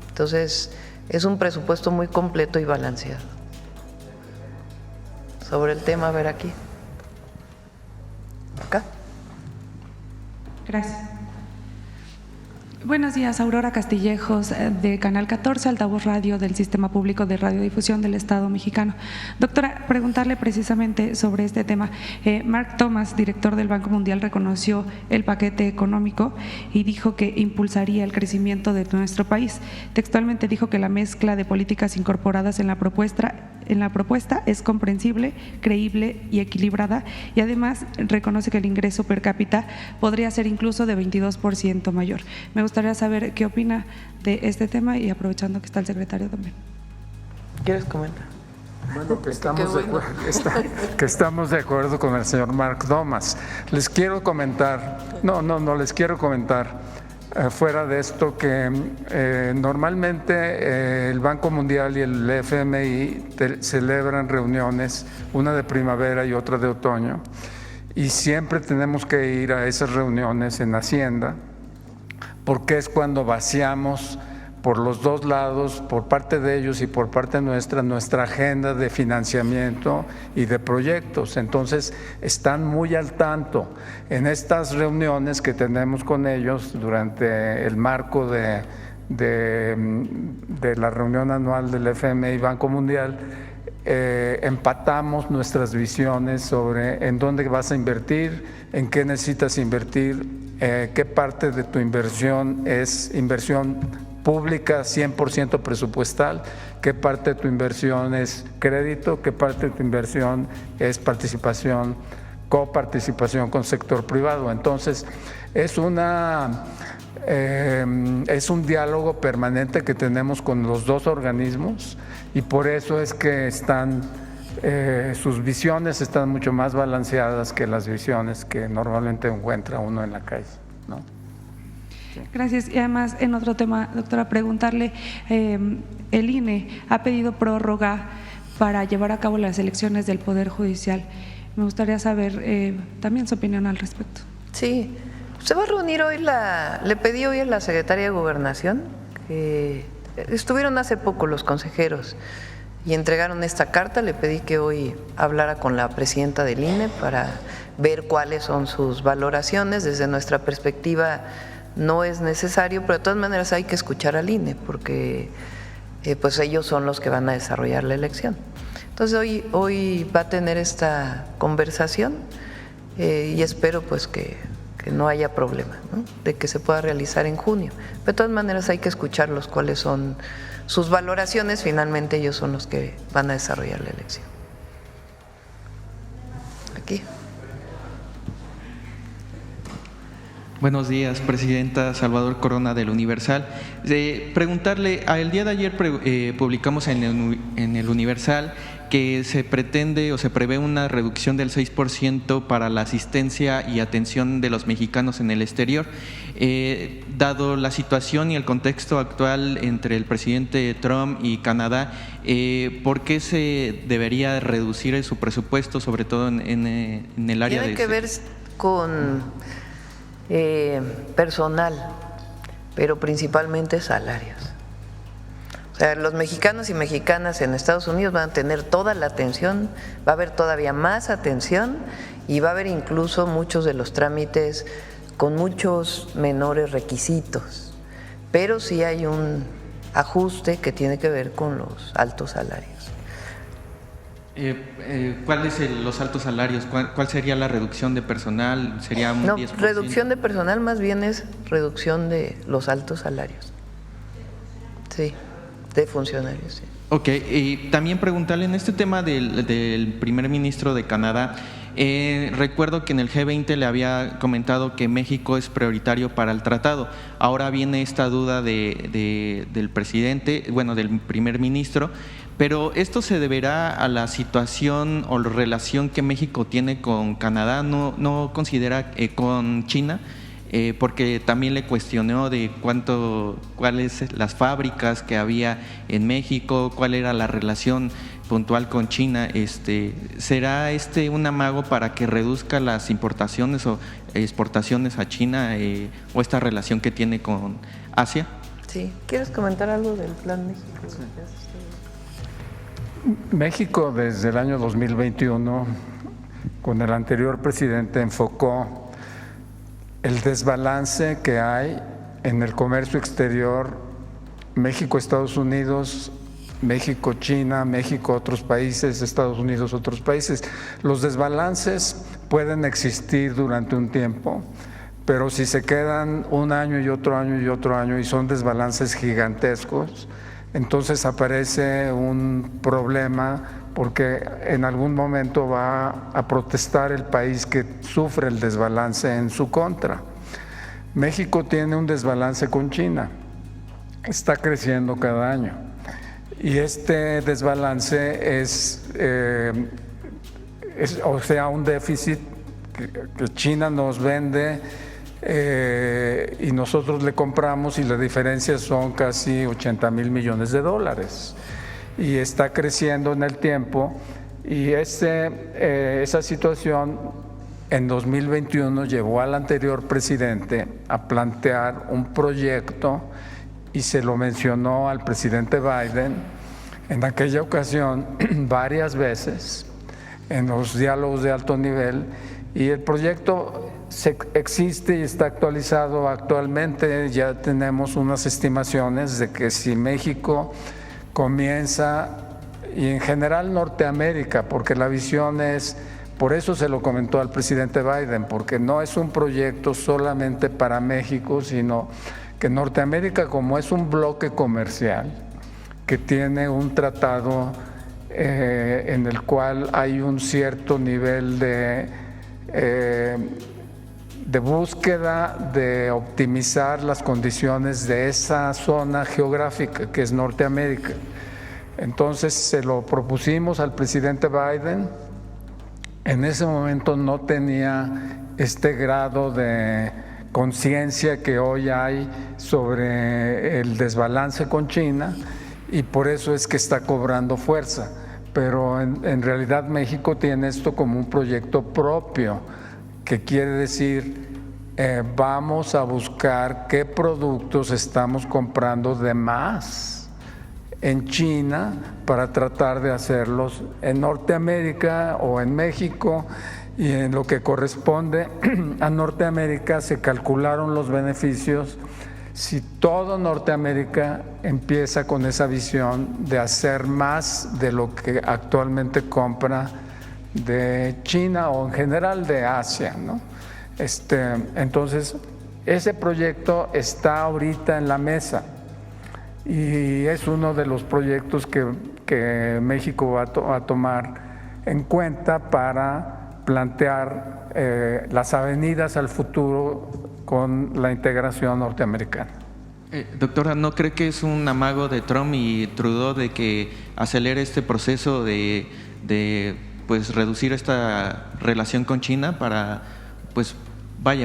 S2: Entonces, es un presupuesto muy completo y balanceado. Sobre el tema, a ver aquí. Acá.
S7: Gracias. Buenos días, Aurora Castillejos, de Canal 14, altavoz radio del Sistema Público de Radiodifusión del Estado Mexicano. Doctora, preguntarle precisamente sobre este tema. Mark Thomas, director del Banco Mundial, reconoció el paquete económico y dijo que impulsaría el crecimiento de nuestro país. Textualmente dijo que la mezcla de políticas incorporadas en la propuesta es comprensible, creíble y equilibrada, y además reconoce que el ingreso per cápita podría ser incluso de 22% mayor. Me gustaría saber qué opina de este tema y aprovechando que está el secretario también.
S2: ¿Quieres comentar?
S3: Bueno, que estamos de acuerdo con el señor Mark Thomas. Les quiero comentar, les quiero comentar fuera de esto que normalmente el Banco Mundial y el FMI celebran reuniones, una de primavera y otra de otoño, y siempre tenemos que ir a esas reuniones en Hacienda, porque es cuando vaciamos por los dos lados, por parte de ellos y por parte nuestra agenda de financiamiento y de proyectos. Entonces están muy al tanto en estas reuniones que tenemos con ellos durante el marco de la reunión anual del FMI y Banco Mundial. Empatamos nuestras visiones sobre en dónde vas a invertir, en qué necesitas invertir, qué parte de tu inversión es inversión pública 100% presupuestal, qué parte de tu inversión es crédito, qué parte de tu inversión es participación, coparticipación con sector privado. Entonces, es un diálogo permanente que tenemos con los dos organismos y por eso es que sus visiones están mucho más balanceadas que las visiones que normalmente encuentra uno en la calle, ¿no?
S7: Gracias. Y además, en otro tema, doctora, preguntarle, el INE ha pedido prórroga para llevar a cabo las elecciones del Poder Judicial. Me gustaría saber también su opinión al respecto.
S2: Sí, se va a reunir hoy le pedí hoy a la secretaria de Gobernación que estuvieron hace poco los consejeros y entregaron esta carta. Le pedí que hoy hablara con la presidenta del INE para ver cuáles son sus valoraciones. Desde nuestra perspectiva no es necesario, pero de todas maneras hay que escuchar al INE porque pues ellos son los que van a desarrollar la elección. Entonces hoy va a tener esta conversación y espero pues que no haya problema, ¿no?, de que se pueda realizar en junio. Pero de todas maneras hay que escucharlos cuáles son sus valoraciones. Finalmente ellos son los que van a desarrollar la elección. Aquí.
S8: Buenos días, Presidenta. Salvador Corona del Universal. Preguntarle, el día de ayer publicamos en el Universal que se pretende o se prevé una reducción del 6% para la asistencia y atención de los mexicanos en el exterior. Dado la situación y el contexto actual entre el presidente Trump y Canadá, ¿por qué se debería reducir su presupuesto, sobre todo en el área de…
S2: Tiene que ver con personal, pero principalmente salarios. O sea, los mexicanos y mexicanas en Estados Unidos van a tener toda la atención, va a haber todavía más atención y va a haber incluso muchos de los trámites con muchos menores requisitos, pero sí hay un ajuste que tiene que ver con los altos salarios.
S8: ¿Cuáles son los altos salarios? ¿Cuál sería la reducción de personal? ¿Sería un 10%?
S2: Reducción de personal más bien es reducción de los altos salarios. Sí, de funcionarios, sí.
S8: Ok, y también preguntarle en este tema del primer ministro de Canadá, recuerdo que en el G20 le había comentado que México es prioritario para el tratado. Ahora viene esta duda del presidente, bueno, del primer ministro, pero ¿esto se deberá a la situación o la relación que México tiene con Canadá? ¿No considera con China? Porque también le cuestionó de cuáles las fábricas que había en México, cuál era la relación puntual con China. ¿Será un amago para que reduzca las importaciones o exportaciones a China o esta relación que tiene con Asia?
S2: Sí, ¿quieres comentar algo del Plan México?
S3: México desde el año 2021, con el anterior presidente, enfocó el desbalance que hay en el comercio exterior, México-Estados Unidos, México-China, México-otros países, Estados Unidos, otros países. Los desbalances pueden existir durante un tiempo, pero si se quedan un año y otro año y otro año y son desbalances gigantescos, entonces aparece un problema porque en algún momento va a protestar el país que sufre el desbalance en su contra. México tiene un desbalance con China, está creciendo cada año y este desbalance es un déficit que China nos vende y nosotros le compramos y la diferencia son casi 80,000 millones de dólares. Y está creciendo en el tiempo y esa situación en 2021 llevó al anterior presidente a plantear un proyecto y se lo mencionó al presidente Biden en aquella ocasión varias veces en los diálogos de alto nivel y el proyecto existe y está actualizado actualmente. Ya tenemos unas estimaciones de que si México comienza, y en general Norteamérica, porque la visión es, por eso se lo comentó al presidente Biden, porque no es un proyecto solamente para México, sino que Norteamérica, como es un bloque comercial, que tiene un tratado en el cual hay un cierto nivel de búsqueda de optimizar las condiciones de esa zona geográfica que es Norteamérica. Entonces se lo propusimos al presidente Biden, en ese momento no tenía este grado de conciencia que hoy hay sobre el desbalance con China y por eso es que está cobrando fuerza, pero en realidad México tiene esto como un proyecto propio, que quiere decir vamos a buscar qué productos estamos comprando de más en China para tratar de hacerlos en Norteamérica o en México, y en lo que corresponde a Norteamérica se calcularon los beneficios si todo Norteamérica empieza con esa visión de hacer más de lo que actualmente compra de China o en general de Asia, ¿no? Entonces, ese proyecto está ahorita en la mesa y es uno de los proyectos que México va a tomar en cuenta para plantear las avenidas al futuro con la integración norteamericana.
S8: Doctora, ¿no cree que es un amago de Trump y Trudeau de que acelere este proceso de pues reducir esta relación con China para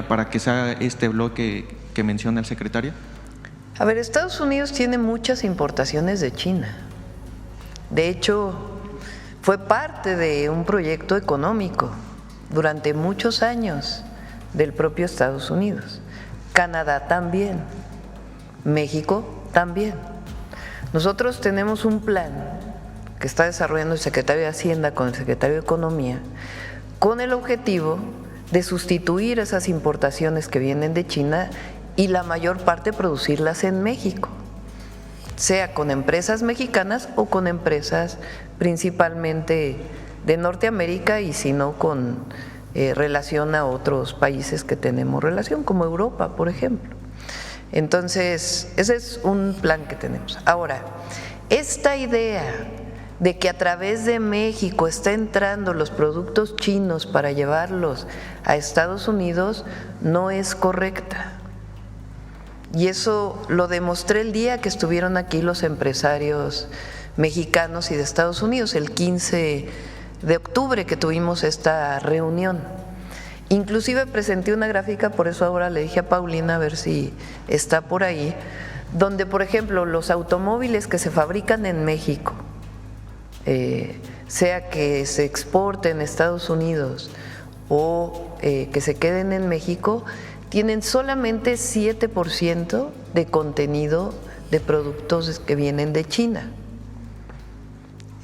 S8: para que sea este bloque que menciona el secretario?
S2: A ver, Estados Unidos tiene muchas importaciones de China. De hecho, fue parte de un proyecto económico durante muchos años del propio Estados Unidos. Canadá también, México también. Nosotros tenemos un plan que está desarrollando el secretario de Hacienda con el secretario de Economía con el objetivo de sustituir esas importaciones que vienen de China y la mayor parte producirlas en México, sea con empresas mexicanas o con empresas principalmente de Norteamérica y si no con relación a otros países que tenemos relación, como Europa, por ejemplo. Entonces, ese es un plan que tenemos. Ahora, esta idea de que a través de México está entrando los productos chinos para llevarlos a Estados Unidos no es correcta. Y eso lo demostré el día que estuvieron aquí los empresarios mexicanos y de Estados Unidos, el 15 de octubre que tuvimos esta reunión. Inclusive presenté una gráfica, por eso ahora le dije a Paulina a ver si está por ahí, donde por ejemplo los automóviles que se fabrican en México, sea que se exporten a Estados Unidos o que se queden en México, tienen solamente 7% de contenido de productos que vienen de China.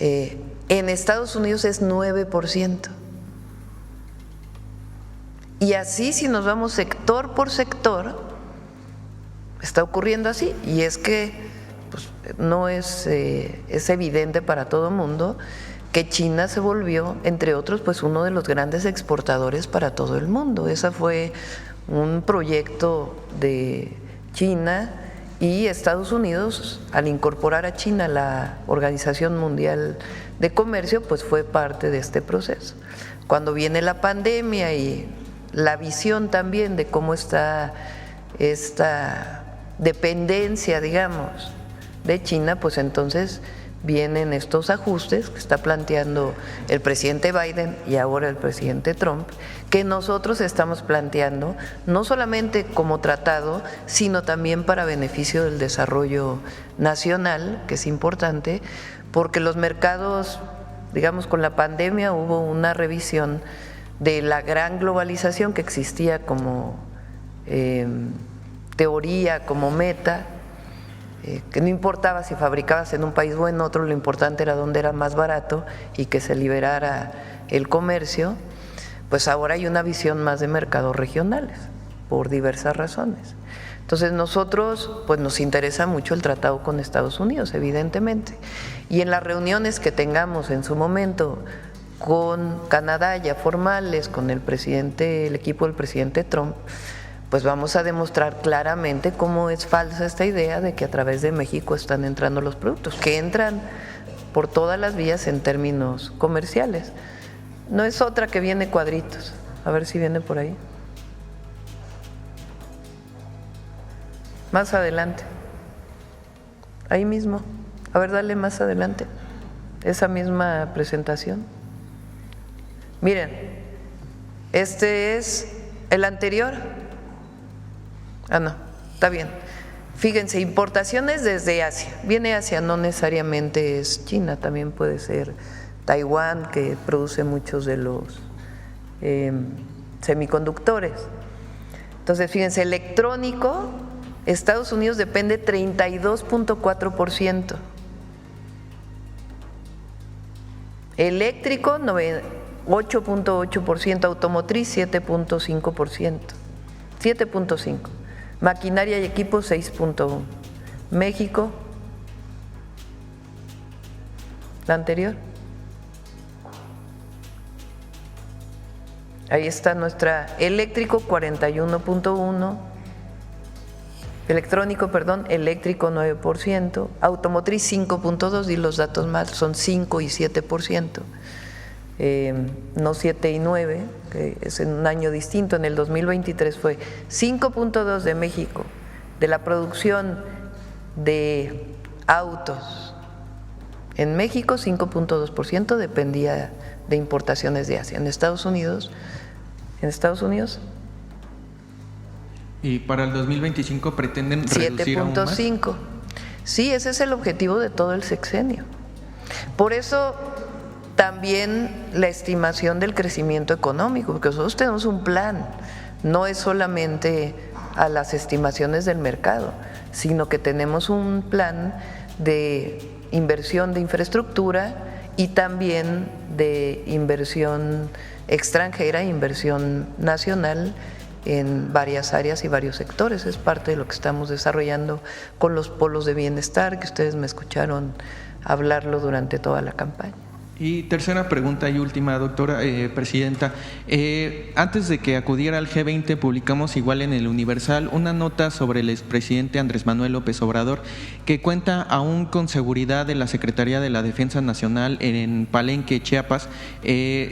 S2: En Estados Unidos es 9%. Y así, si nos vamos sector por sector, está ocurriendo así. Y es que pues, no es evidente para todo el mundo que China se volvió, entre otros, pues uno de los grandes exportadores para todo el mundo. Ese fue un proyecto de China y Estados Unidos, al incorporar a China a la Organización Mundial de Comercio, pues fue parte de este proceso. Cuando viene la pandemia y la visión también de cómo está esta dependencia, digamos, de China, pues entonces vienen estos ajustes que está planteando el presidente Biden y ahora el presidente Trump, que nosotros estamos planteando no solamente como tratado, sino también para beneficio del desarrollo nacional, que es importante, porque los mercados, digamos, con la pandemia hubo una revisión de la gran globalización que existía como teoría, como meta, que no importaba si fabricabas en un país o en otro, lo importante era dónde era más barato y que se liberara el comercio. Pues ahora hay una visión más de mercados regionales, por diversas razones. Entonces nosotros, pues nos interesa mucho el tratado con Estados Unidos, evidentemente, y en las reuniones que tengamos en su momento con Canadá ya formales, con el presidente, el equipo del presidente Trump, pues vamos a demostrar claramente cómo es falsa esta idea de que a través de México están entrando los productos, que entran por todas las vías en términos comerciales. No es otra que viene cuadritos, a ver si viene por ahí. Más adelante, ahí mismo, a ver, dale más adelante, esa misma presentación. Miren, este es el anterior. Ah, no, está bien. Fíjense, importaciones desde Asia. Viene Asia, no necesariamente es China, también puede ser Taiwán, que produce muchos de los semiconductores. Entonces, fíjense, electrónico, Estados Unidos depende 32.4%. Eléctrico 8.8%, automotriz 7.5%, 7.5%, maquinaria y equipo 6.1%, México, la anterior. Ahí está nuestra eléctrico 41.1%, electrónico 9%, automotriz 5.2%, y los datos más son 5 y 7%, no 7 y 9, que es en un año distinto. En el 2023 fue 5.2% de México, de la producción de autos en México, 5.2% dependía de importaciones de Asia. En Estados Unidos.
S8: ¿Y para el 2025 pretenden reducir aún más?
S2: 7.5%. Sí, ese es el objetivo de todo el sexenio. Por eso también la estimación del crecimiento económico, porque nosotros tenemos un plan, no es solamente a las estimaciones del mercado, sino que tenemos un plan de inversión de infraestructura y también de inversión extranjera, inversión nacional en varias áreas y varios sectores. Es parte de lo que estamos desarrollando con los polos de bienestar, que ustedes me escucharon hablarlo durante toda la campaña.
S8: Y tercera pregunta y última, doctora presidenta. Antes de que acudiera al G20, publicamos igual en el Universal una nota sobre el expresidente Andrés Manuel López Obrador, que cuenta aún con seguridad de la Secretaría de la Defensa Nacional en Palenque, Chiapas.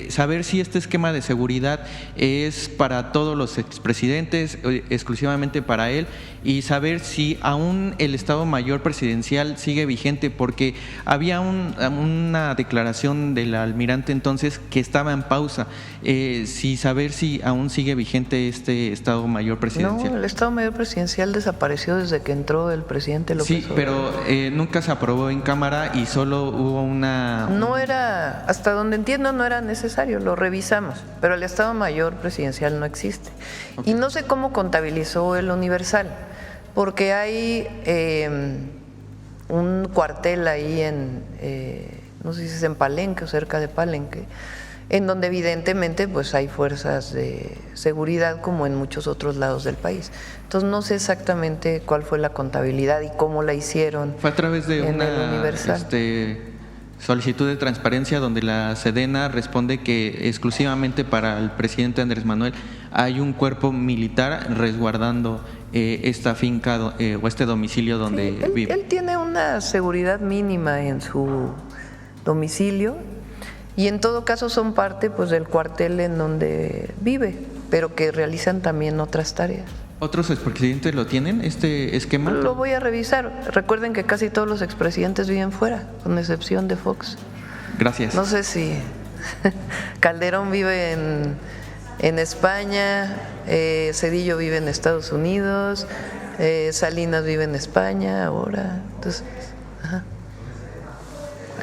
S8: Saber si este esquema de seguridad es para todos los expresidentes, exclusivamente para él, y saber si aún el Estado Mayor Presidencial sigue vigente, porque había una declaración del almirante entonces que estaba en pausa. Saber si aún sigue vigente este Estado Mayor Presidencial.
S2: No, el Estado Mayor Presidencial desapareció desde que entró el presidente López Obrador.
S8: Pero nunca se aprobó en Cámara y solo hubo
S2: No era, hasta donde entiendo, no era necesario, lo revisamos, pero el Estado Mayor Presidencial no existe. Okay. Y no sé cómo contabilizó el Universal, porque hay un cuartel ahí no sé si es en Palenque o cerca de Palenque, en donde evidentemente pues hay fuerzas de seguridad como en muchos otros lados del país. Entonces no sé exactamente cuál fue la contabilidad y cómo la hicieron.
S8: Fue a través de una solicitud de transparencia donde la Sedena responde que exclusivamente para el presidente Andrés Manuel hay un cuerpo militar resguardando esta finca o este domicilio donde vive.
S2: Él tiene una seguridad mínima en su domicilio y en todo caso son parte pues del cuartel en donde vive, pero que realizan también otras tareas.
S8: ¿Otros expresidentes lo tienen, este esquema?
S2: Lo voy a revisar. Recuerden que casi todos los expresidentes viven fuera, con excepción de Fox.
S8: Gracias.
S2: No sé si Calderón vive en España, Zedillo vive en Estados Unidos, Salinas vive en España ahora. Entonces,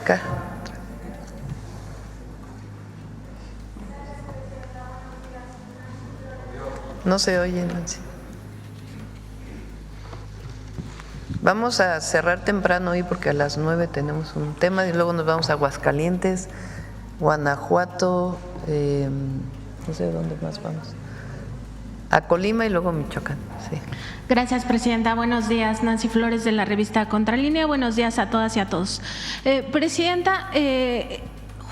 S2: acá. No se oye, Nancy. Vamos a cerrar temprano hoy porque a las 9 tenemos un tema y luego nos vamos a Aguascalientes, Guanajuato, no sé dónde más vamos. A Colima y luego Michoacán. Sí.
S5: Gracias, presidenta. Buenos días. Nancy Flores, de la revista Contralínea. Buenos días a todas y a todos. Presidenta,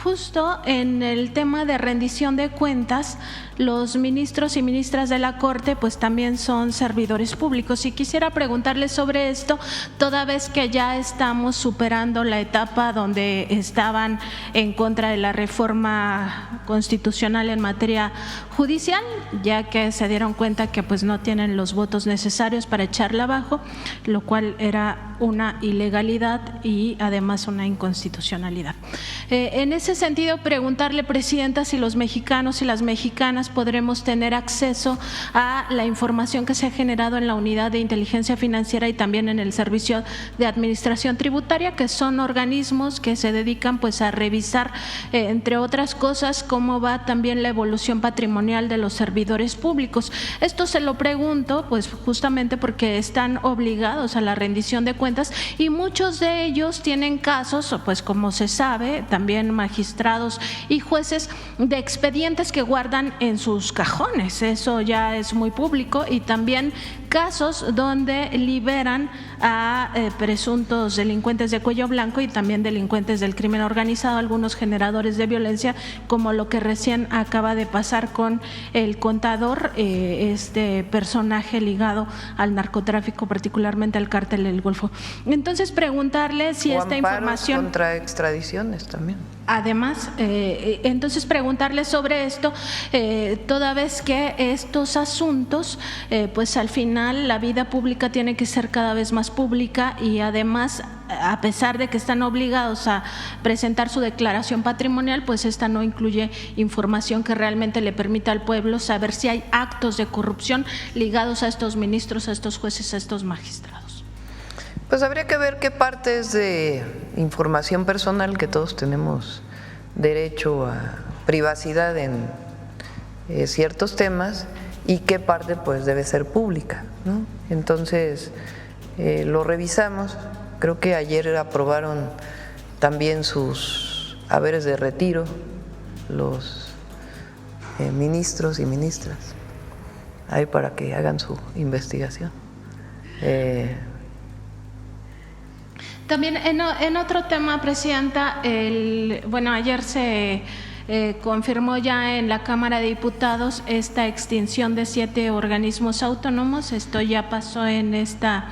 S5: justo en el tema de rendición de cuentas, los ministros y ministras de la Corte pues también son servidores públicos, y quisiera preguntarles sobre esto, toda vez que ya estamos superando la etapa donde estaban en contra de la reforma constitucional en materia judicial, ya que se dieron cuenta que pues no tienen los votos necesarios para echarla abajo, lo cual era una ilegalidad y además una inconstitucionalidad. En ese sentido, preguntarle, presidenta, si los mexicanos y las mexicanas podremos tener acceso a la información que se ha generado en la Unidad de Inteligencia Financiera y también en el Servicio de Administración Tributaria, que son organismos que se dedican pues a revisar, entre otras cosas, cómo va también la evolución patrimonial de los servidores públicos. Esto se lo pregunto pues justamente porque están obligados a la rendición de cuentas y muchos de ellos tienen casos, pues como se sabe, también magistrados
S9: magistrados y jueces de expedientes que guardan en sus cajones. Eso ya es muy público, y también casos donde liberan a presuntos delincuentes de cuello blanco y también delincuentes del crimen organizado, algunos generadores de violencia, como lo que recién acaba de pasar con el Contador, este personaje ligado al narcotráfico, particularmente al cártel del Golfo. Entonces, preguntarle si esta información
S2: contra extradiciones también.
S9: Además, entonces preguntarle sobre esto, toda vez que estos asuntos, pues al final la vida pública tiene que ser cada vez más pública, y además, a pesar de que están obligados a presentar su declaración patrimonial, pues esta no incluye información que realmente le permita al pueblo saber si hay actos de corrupción ligados a estos ministros, a estos jueces, a estos magistrados.
S2: Pues habría que ver qué parte es de información personal, que todos tenemos derecho a privacidad en ciertos temas, y qué parte pues debe ser pública, ¿no? Entonces lo revisamos. Creo que ayer aprobaron también sus haberes de retiro los ministros y ministras, ahí para que hagan su investigación.
S9: También en otro tema, Presidenta, ayer se confirmó ya en la Cámara de Diputados esta extinción de 7 organismos autónomos. Esto ya pasó en esta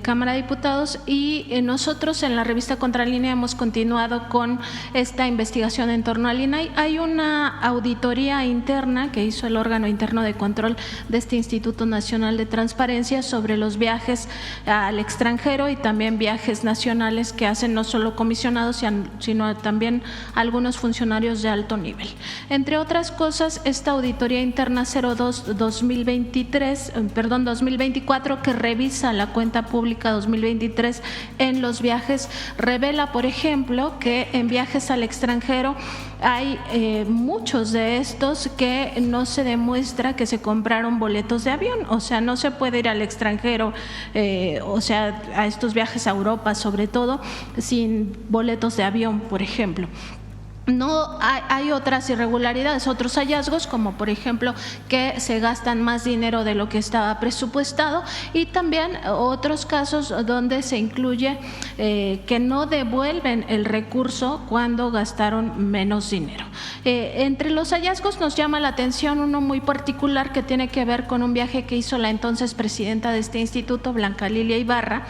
S9: Cámara de Diputados, y nosotros en la revista Contralínea hemos continuado con esta investigación en torno al INAI. Hay una auditoría interna que hizo el órgano interno de control de este Instituto Nacional de Transparencia sobre los viajes al extranjero y también viajes nacionales que hacen no solo comisionados, sino también algunos funcionarios de alto nivel. Entre otras cosas, esta auditoría interna 02-2024, que revisa la cuenta pública 2023 en los viajes, revela, por ejemplo, que en viajes al extranjero hay muchos de estos que no se demuestra que se compraron boletos de avión. O sea, no se puede ir al extranjero, a estos viajes a Europa sobre todo, sin boletos de avión, por ejemplo. No hay otras irregularidades, otros hallazgos, como por ejemplo que se gastan más dinero de lo que estaba presupuestado, y también otros casos donde se incluye que no devuelven el recurso cuando gastaron menos dinero. Entre los hallazgos nos llama la atención uno muy particular que tiene que ver con un viaje que hizo la entonces presidenta de este instituto, Blanca Lilia Ibarra,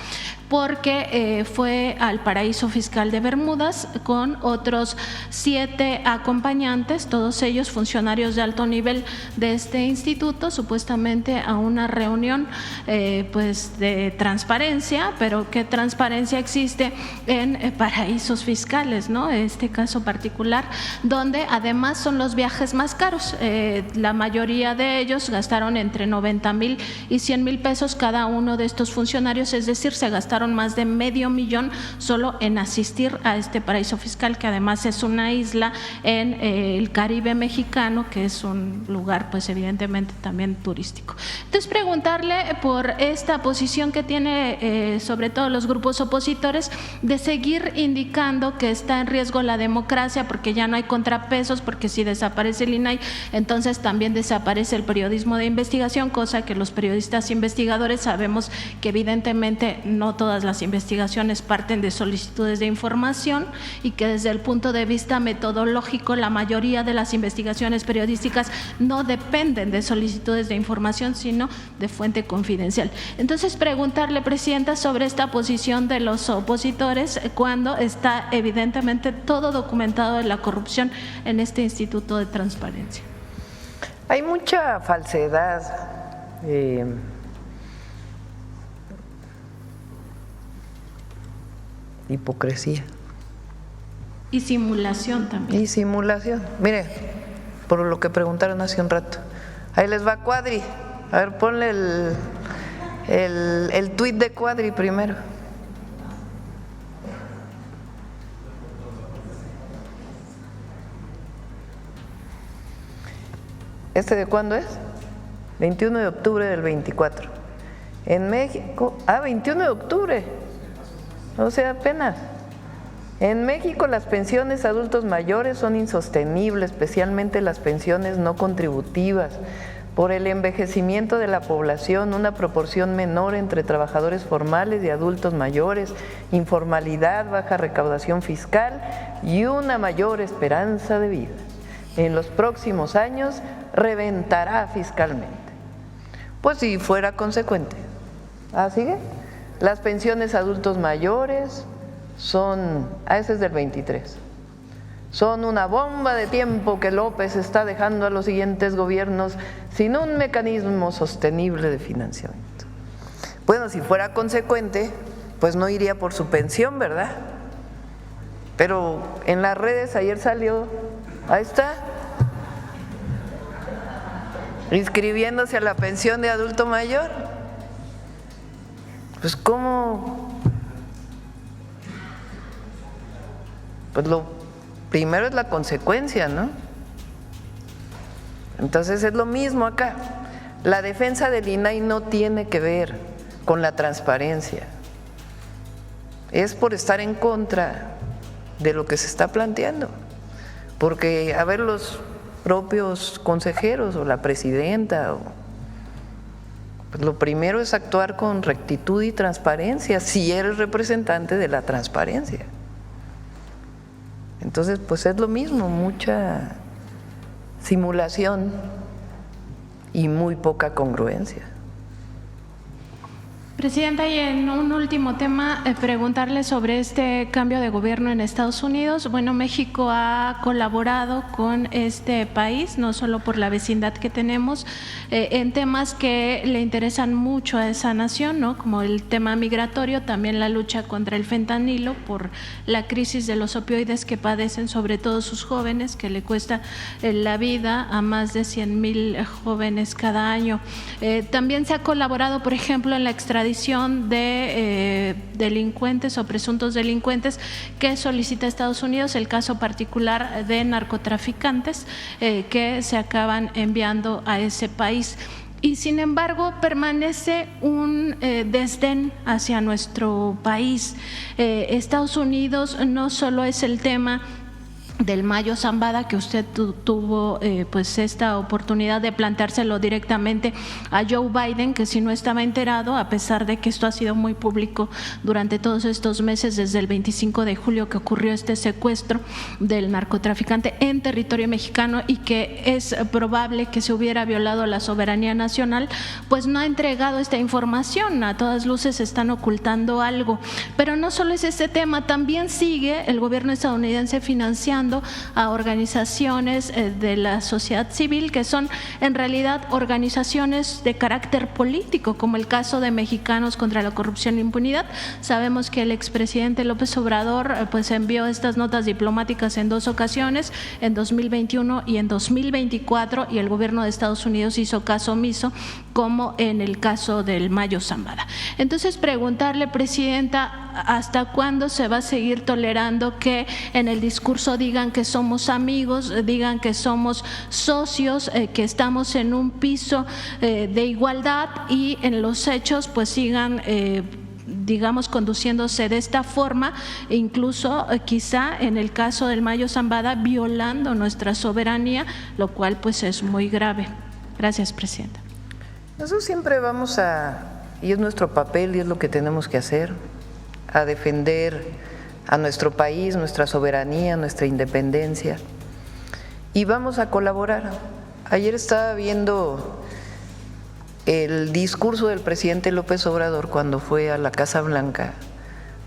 S9: porque fue al paraíso fiscal de Bermudas con otros 7 acompañantes, todos ellos funcionarios de alto nivel de este instituto, supuestamente a una reunión pues de transparencia. Pero ¿qué transparencia existe en paraísos fiscales, no? Este caso particular, donde además son los viajes más caros. La mayoría de ellos gastaron entre 90,000 y 100,000 pesos cada uno de estos funcionarios, es decir, se gastaron más de $500,000 solo en asistir a este paraíso fiscal, que además es una isla en el Caribe mexicano, que es un lugar pues evidentemente también turístico. Entonces, preguntarle por esta posición que tiene sobre todo los grupos opositores de seguir indicando que está en riesgo la democracia porque ya no hay contrapesos, porque si desaparece el INAI, entonces también desaparece el periodismo de investigación, cosa que los periodistas investigadores sabemos que evidentemente no todas las investigaciones parten de solicitudes de información, y que desde el punto de vista metodológico la mayoría de las investigaciones periodísticas no dependen de solicitudes de información, sino de fuente confidencial. Entonces, preguntarle, Presidenta, sobre esta posición de los opositores cuando está evidentemente todo documentado de la corrupción en este Instituto de Transparencia.
S2: Hay mucha falsedad, hipocresía.
S9: Y simulación también.
S2: Y simulación. Mire, por lo que preguntaron hace un rato. Ahí les va Cuadri. A ver, ponle el tuit de Cuadri primero. ¿Este de cuándo es? 21 de octubre del 24. En México, 21 de octubre. O sea, apenas. En México las pensiones a adultos mayores son insostenibles, especialmente las pensiones no contributivas. Por el envejecimiento de la población, una proporción menor entre trabajadores formales y adultos mayores, informalidad, baja recaudación fiscal y una mayor esperanza de vida. En los próximos años reventará fiscalmente. Pues si fuera consecuente. ¿Sigue? Las pensiones a adultos mayores son, ese es del 23. Son una bomba de tiempo que López está dejando a los siguientes gobiernos sin un mecanismo sostenible de financiamiento. Bueno, si fuera consecuente, pues no iría por su pensión, ¿verdad? Pero en las redes ayer salió, ahí está, inscribiéndose a la pensión de adulto mayor. Pues ¿cómo? Pues lo primero es la consecuencia, ¿no? Entonces es lo mismo acá. La defensa del INAI no tiene que ver con la transparencia. Es por estar en contra de lo que se está planteando. Porque, a ver, los propios consejeros o la presidenta, pues lo primero es actuar con rectitud y transparencia, si eres representante de la transparencia. Entonces, pues es lo mismo, mucha simulación y muy poca congruencia.
S9: Presidenta, y en un último tema, preguntarle sobre este cambio de gobierno en Estados Unidos. Bueno, México ha colaborado con este país, no solo por la vecindad que tenemos, en temas que le interesan mucho a esa nación, ¿no? Como el tema migratorio, también la lucha contra el fentanilo, por la crisis de los opioides que padecen sobre todo sus jóvenes, que le cuesta la vida a más de 100,000 jóvenes cada año. También se ha colaborado, por ejemplo, en la extradición de delincuentes o presuntos delincuentes que solicita Estados Unidos, el caso particular de narcotraficantes que se acaban enviando a ese país. Y sin embargo permanece un desdén hacia nuestro país. Estados Unidos no solo es el tema del Mayo Zambada, que usted tuvo pues esta oportunidad de planteárselo directamente a Joe Biden, que si no estaba enterado, a pesar de que esto ha sido muy público durante todos estos meses, desde el 25 de julio que ocurrió este secuestro del narcotraficante en territorio mexicano y que es probable que se hubiera violado la soberanía nacional, pues no ha entregado esta información. A todas luces están ocultando algo. Pero no solo es este tema, también sigue el gobierno estadounidense financiando a organizaciones de la sociedad civil que son en realidad organizaciones de carácter político, como el caso de Mexicanos contra la Corrupción e Impunidad. Sabemos que el expresidente López Obrador pues envió estas notas diplomáticas en 2 ocasiones, en 2021 y en 2024, y el gobierno de Estados Unidos hizo caso omiso, como en el caso del Mayo Zambada. Entonces preguntarle, presidenta, ¿hasta cuándo se va a seguir tolerando que en el discurso digan que somos amigos, digan que somos socios, que estamos en un piso de igualdad, y en los hechos pues sigan digamos conduciéndose de esta forma, e incluso quizá en el caso del Mayo Zambada violando nuestra soberanía, lo cual pues es muy grave? Gracias, presidenta.
S2: Nosotros siempre vamos y es nuestro papel y es lo que tenemos que hacer, a defender a nuestro país, nuestra soberanía, nuestra independencia, y vamos a colaborar. Ayer estaba viendo el discurso del presidente López Obrador cuando fue a la Casa Blanca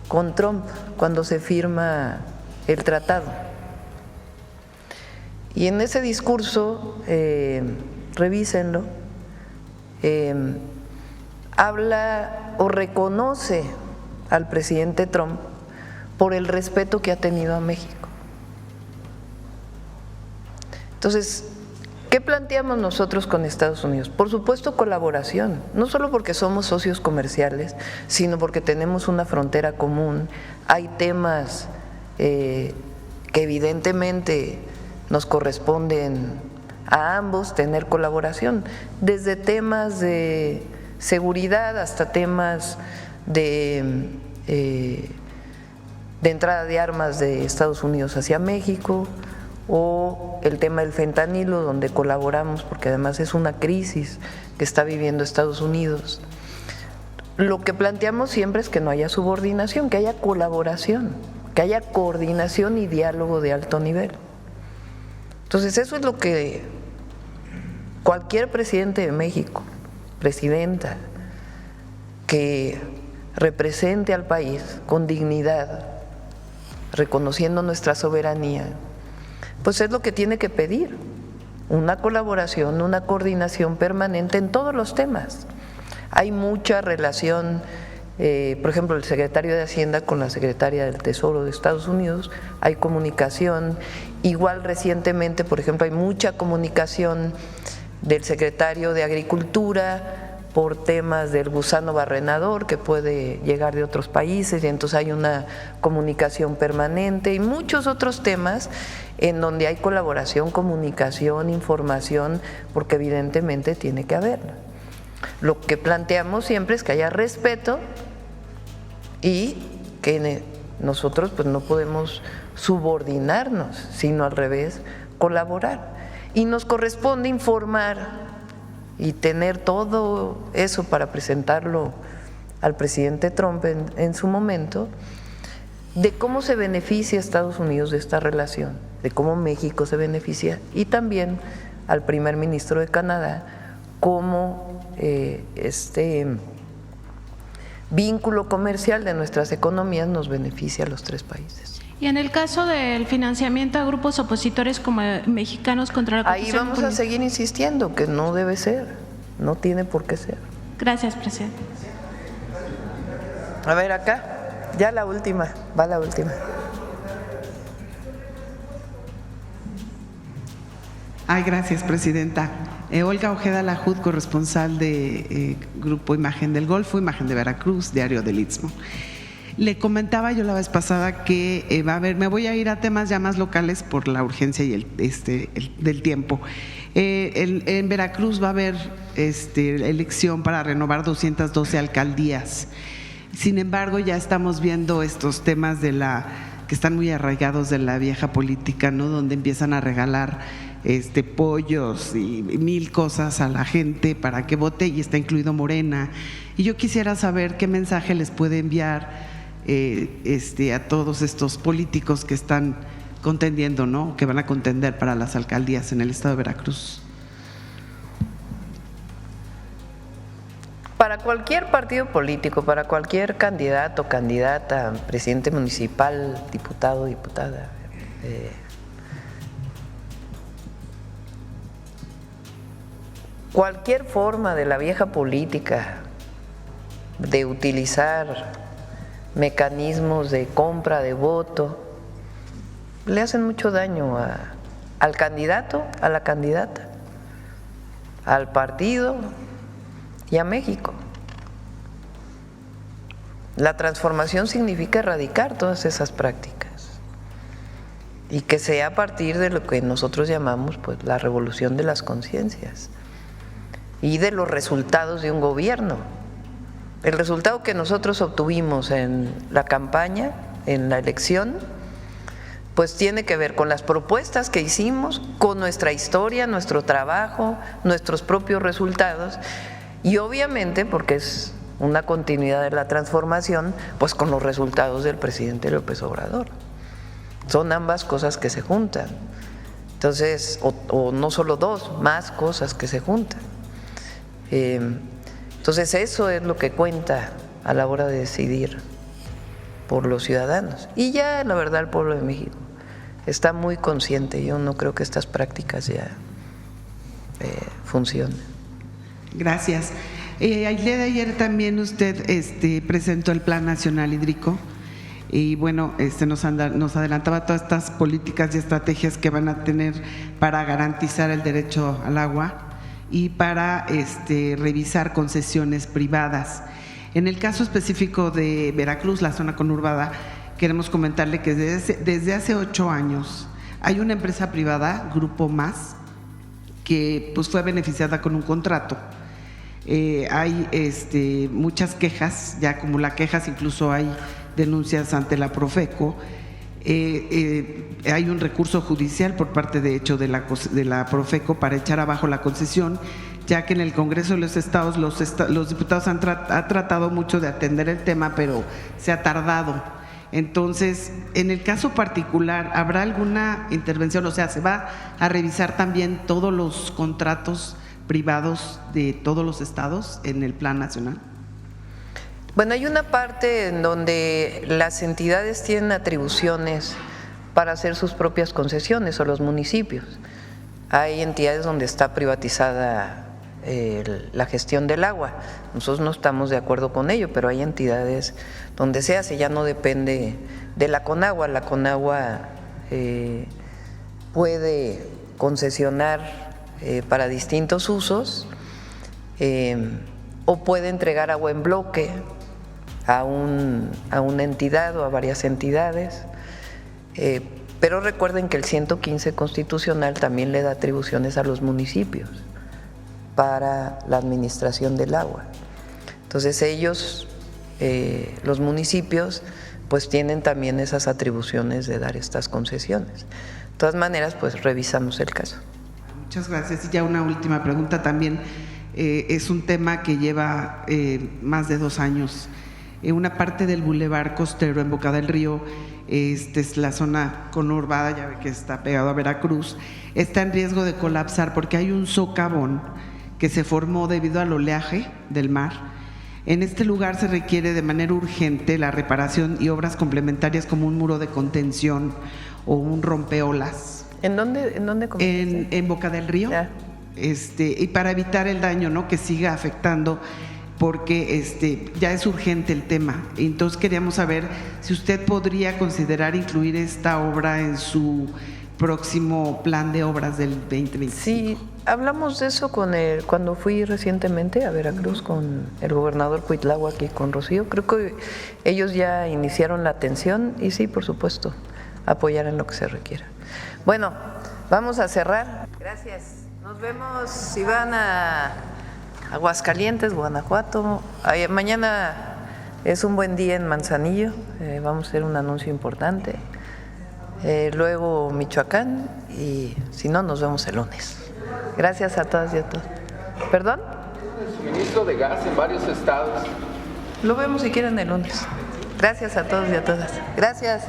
S2: con Trump, cuando se firma el tratado. Y en ese discurso, revísenlo, habla o reconoce al presidente Trump por el respeto que ha tenido a México. Entonces, ¿qué planteamos nosotros con Estados Unidos? Por supuesto, colaboración, no solo porque somos socios comerciales, sino porque tenemos una frontera común. Hay temas que evidentemente nos corresponden a ambos tener colaboración, desde temas de seguridad hasta temas de de entrada de armas de Estados Unidos hacia México, o el tema del fentanilo, donde colaboramos porque además es una crisis que está viviendo Estados Unidos. Lo que planteamos siempre es que no haya subordinación, que haya colaboración, que haya coordinación y diálogo de alto nivel. Entonces eso es lo que cualquier presidente de México, presidenta, que represente al país con dignidad, reconociendo nuestra soberanía, pues es lo que tiene que pedir, una colaboración, una coordinación permanente en todos los temas. Hay mucha relación, por ejemplo, el secretario de Hacienda con la secretaria del Tesoro de Estados Unidos, hay comunicación, igual recientemente, por ejemplo, hay mucha comunicación del secretario de Agricultura por temas del gusano barrenador que puede llegar de otros países, y entonces hay una comunicación permanente y muchos otros temas en donde hay colaboración, comunicación, información, porque evidentemente tiene que haberla. Lo que planteamos siempre es que haya respeto y que nosotros pues no podemos subordinarnos, sino al revés, colaborar. Y nos corresponde informar y tener todo eso para presentarlo al presidente Trump en su momento, de cómo se beneficia Estados Unidos de esta relación, de cómo México se beneficia, y también al primer ministro de Canadá, cómo este vínculo comercial de nuestras economías nos beneficia a los tres países.
S9: Y en el caso del financiamiento a grupos opositores como Mexicanos contra la
S2: Corrupción, ahí vamos a seguir insistiendo que no debe ser, no tiene por qué ser.
S9: Gracias, presidente.
S2: A ver, acá, ya la última, va la última.
S10: Ay, gracias, presidenta. Olga Ojeda Lajud, corresponsal de Grupo Imagen del Golfo, Imagen de Veracruz, Diario del Istmo. Le comentaba yo la vez pasada que me voy a ir a temas ya más locales por la urgencia y del tiempo. En Veracruz va a haber elección para renovar 212 alcaldías. Sin embargo, ya estamos viendo estos temas que están muy arraigados de la vieja política, ¿no? Donde empiezan a regalar pollos y mil cosas a la gente para que vote, y está incluido Morena. Y yo quisiera saber qué mensaje les puede enviar a todos estos políticos que están contendiendo, ¿no? Que van a contender para las alcaldías en el estado de Veracruz.
S2: Para cualquier partido político, para cualquier candidato, candidata, presidente municipal, diputado, diputada, cualquier forma de la vieja política de utilizar mecanismos de compra de voto le hacen mucho daño al candidato, a la candidata, al partido y a México. La transformación significa erradicar todas esas prácticas y que sea a partir de lo que nosotros llamamos pues la revolución de las conciencias y de los resultados de un gobierno. El resultado que nosotros obtuvimos en la campaña, en la elección, pues tiene que ver con las propuestas que hicimos, con nuestra historia, nuestro trabajo, nuestros propios resultados, y obviamente, porque es una continuidad de la transformación, pues con los resultados del presidente López Obrador. Son ambas cosas que se juntan. Entonces, o no solo dos, más cosas que se juntan. Entonces eso es lo que cuenta a la hora de decidir por los ciudadanos. Y ya la verdad el pueblo de México está muy consciente. Yo no creo que estas prácticas ya funcionen.
S10: Gracias. Ayer también usted presentó el Plan Nacional Hídrico y bueno, nos adelantaba todas estas políticas y estrategias que van a tener para garantizar el derecho al agua y para revisar concesiones privadas. En el caso específico de Veracruz, la zona conurbada, queremos comentarle que desde hace 8 años hay una empresa privada, Grupo Más, que pues fue beneficiada con un contrato. Hay muchas quejas, ya acumula quejas, incluso hay denuncias ante la Profeco. Hay un recurso judicial por parte de hecho de la Profeco para echar abajo la concesión, ya que en el Congreso de los Estados los diputados han tratado mucho de atender el tema, pero se ha tardado. Entonces, en el caso particular, ¿habrá alguna intervención? O sea, ¿se va a revisar también todos los contratos privados de todos los estados en el plan nacional?
S2: Bueno, hay una parte en donde las entidades tienen atribuciones para hacer sus propias concesiones, o los municipios. Hay entidades donde está privatizada la gestión del agua. Nosotros no estamos de acuerdo con ello, pero hay entidades donde se hace, ya no depende de la Conagua. La Conagua puede concesionar para distintos usos o puede entregar agua en bloque a una entidad o a varias entidades, pero recuerden que el 115 constitucional también le da atribuciones a los municipios para la administración del agua. Entonces ellos, los municipios, pues tienen también esas atribuciones de dar estas concesiones. De todas maneras, pues revisamos el caso.
S10: Muchas gracias. Y ya una última pregunta también. Es un tema que lleva más de 2 años. Una parte del bulevar costero en Boca del Río, es la zona conurbada, ya ve que está pegado a Veracruz, está en riesgo de colapsar porque hay un socavón que se formó debido al oleaje del mar. En este lugar se requiere de manera urgente la reparación y obras complementarias como un muro de contención o un rompeolas.
S2: ¿En dónde
S10: en Boca del Río.
S2: Ya.
S10: Y para evitar el daño, ¿no?, que siga afectando, porque ya es urgente el tema. Entonces queríamos saber si usted podría considerar incluir esta obra en su próximo plan de obras del 2025.
S2: Sí, hablamos de eso cuando fui recientemente a Veracruz con el gobernador Cuitláhuac y con Rocío. Creo que ellos ya iniciaron la atención y sí, por supuesto, apoyar en lo que se requiera. Bueno, vamos a cerrar. Gracias. Nos vemos si van a Aguascalientes, Guanajuato. Mañana es un buen día en Manzanillo, vamos a hacer un anuncio importante. Luego Michoacán y si no, nos vemos el lunes. Gracias a todas y a todos. ¿Perdón?
S11: El suministro de gas en varios estados.
S2: Lo vemos si quieren el lunes. Gracias a todos y a todas. Gracias.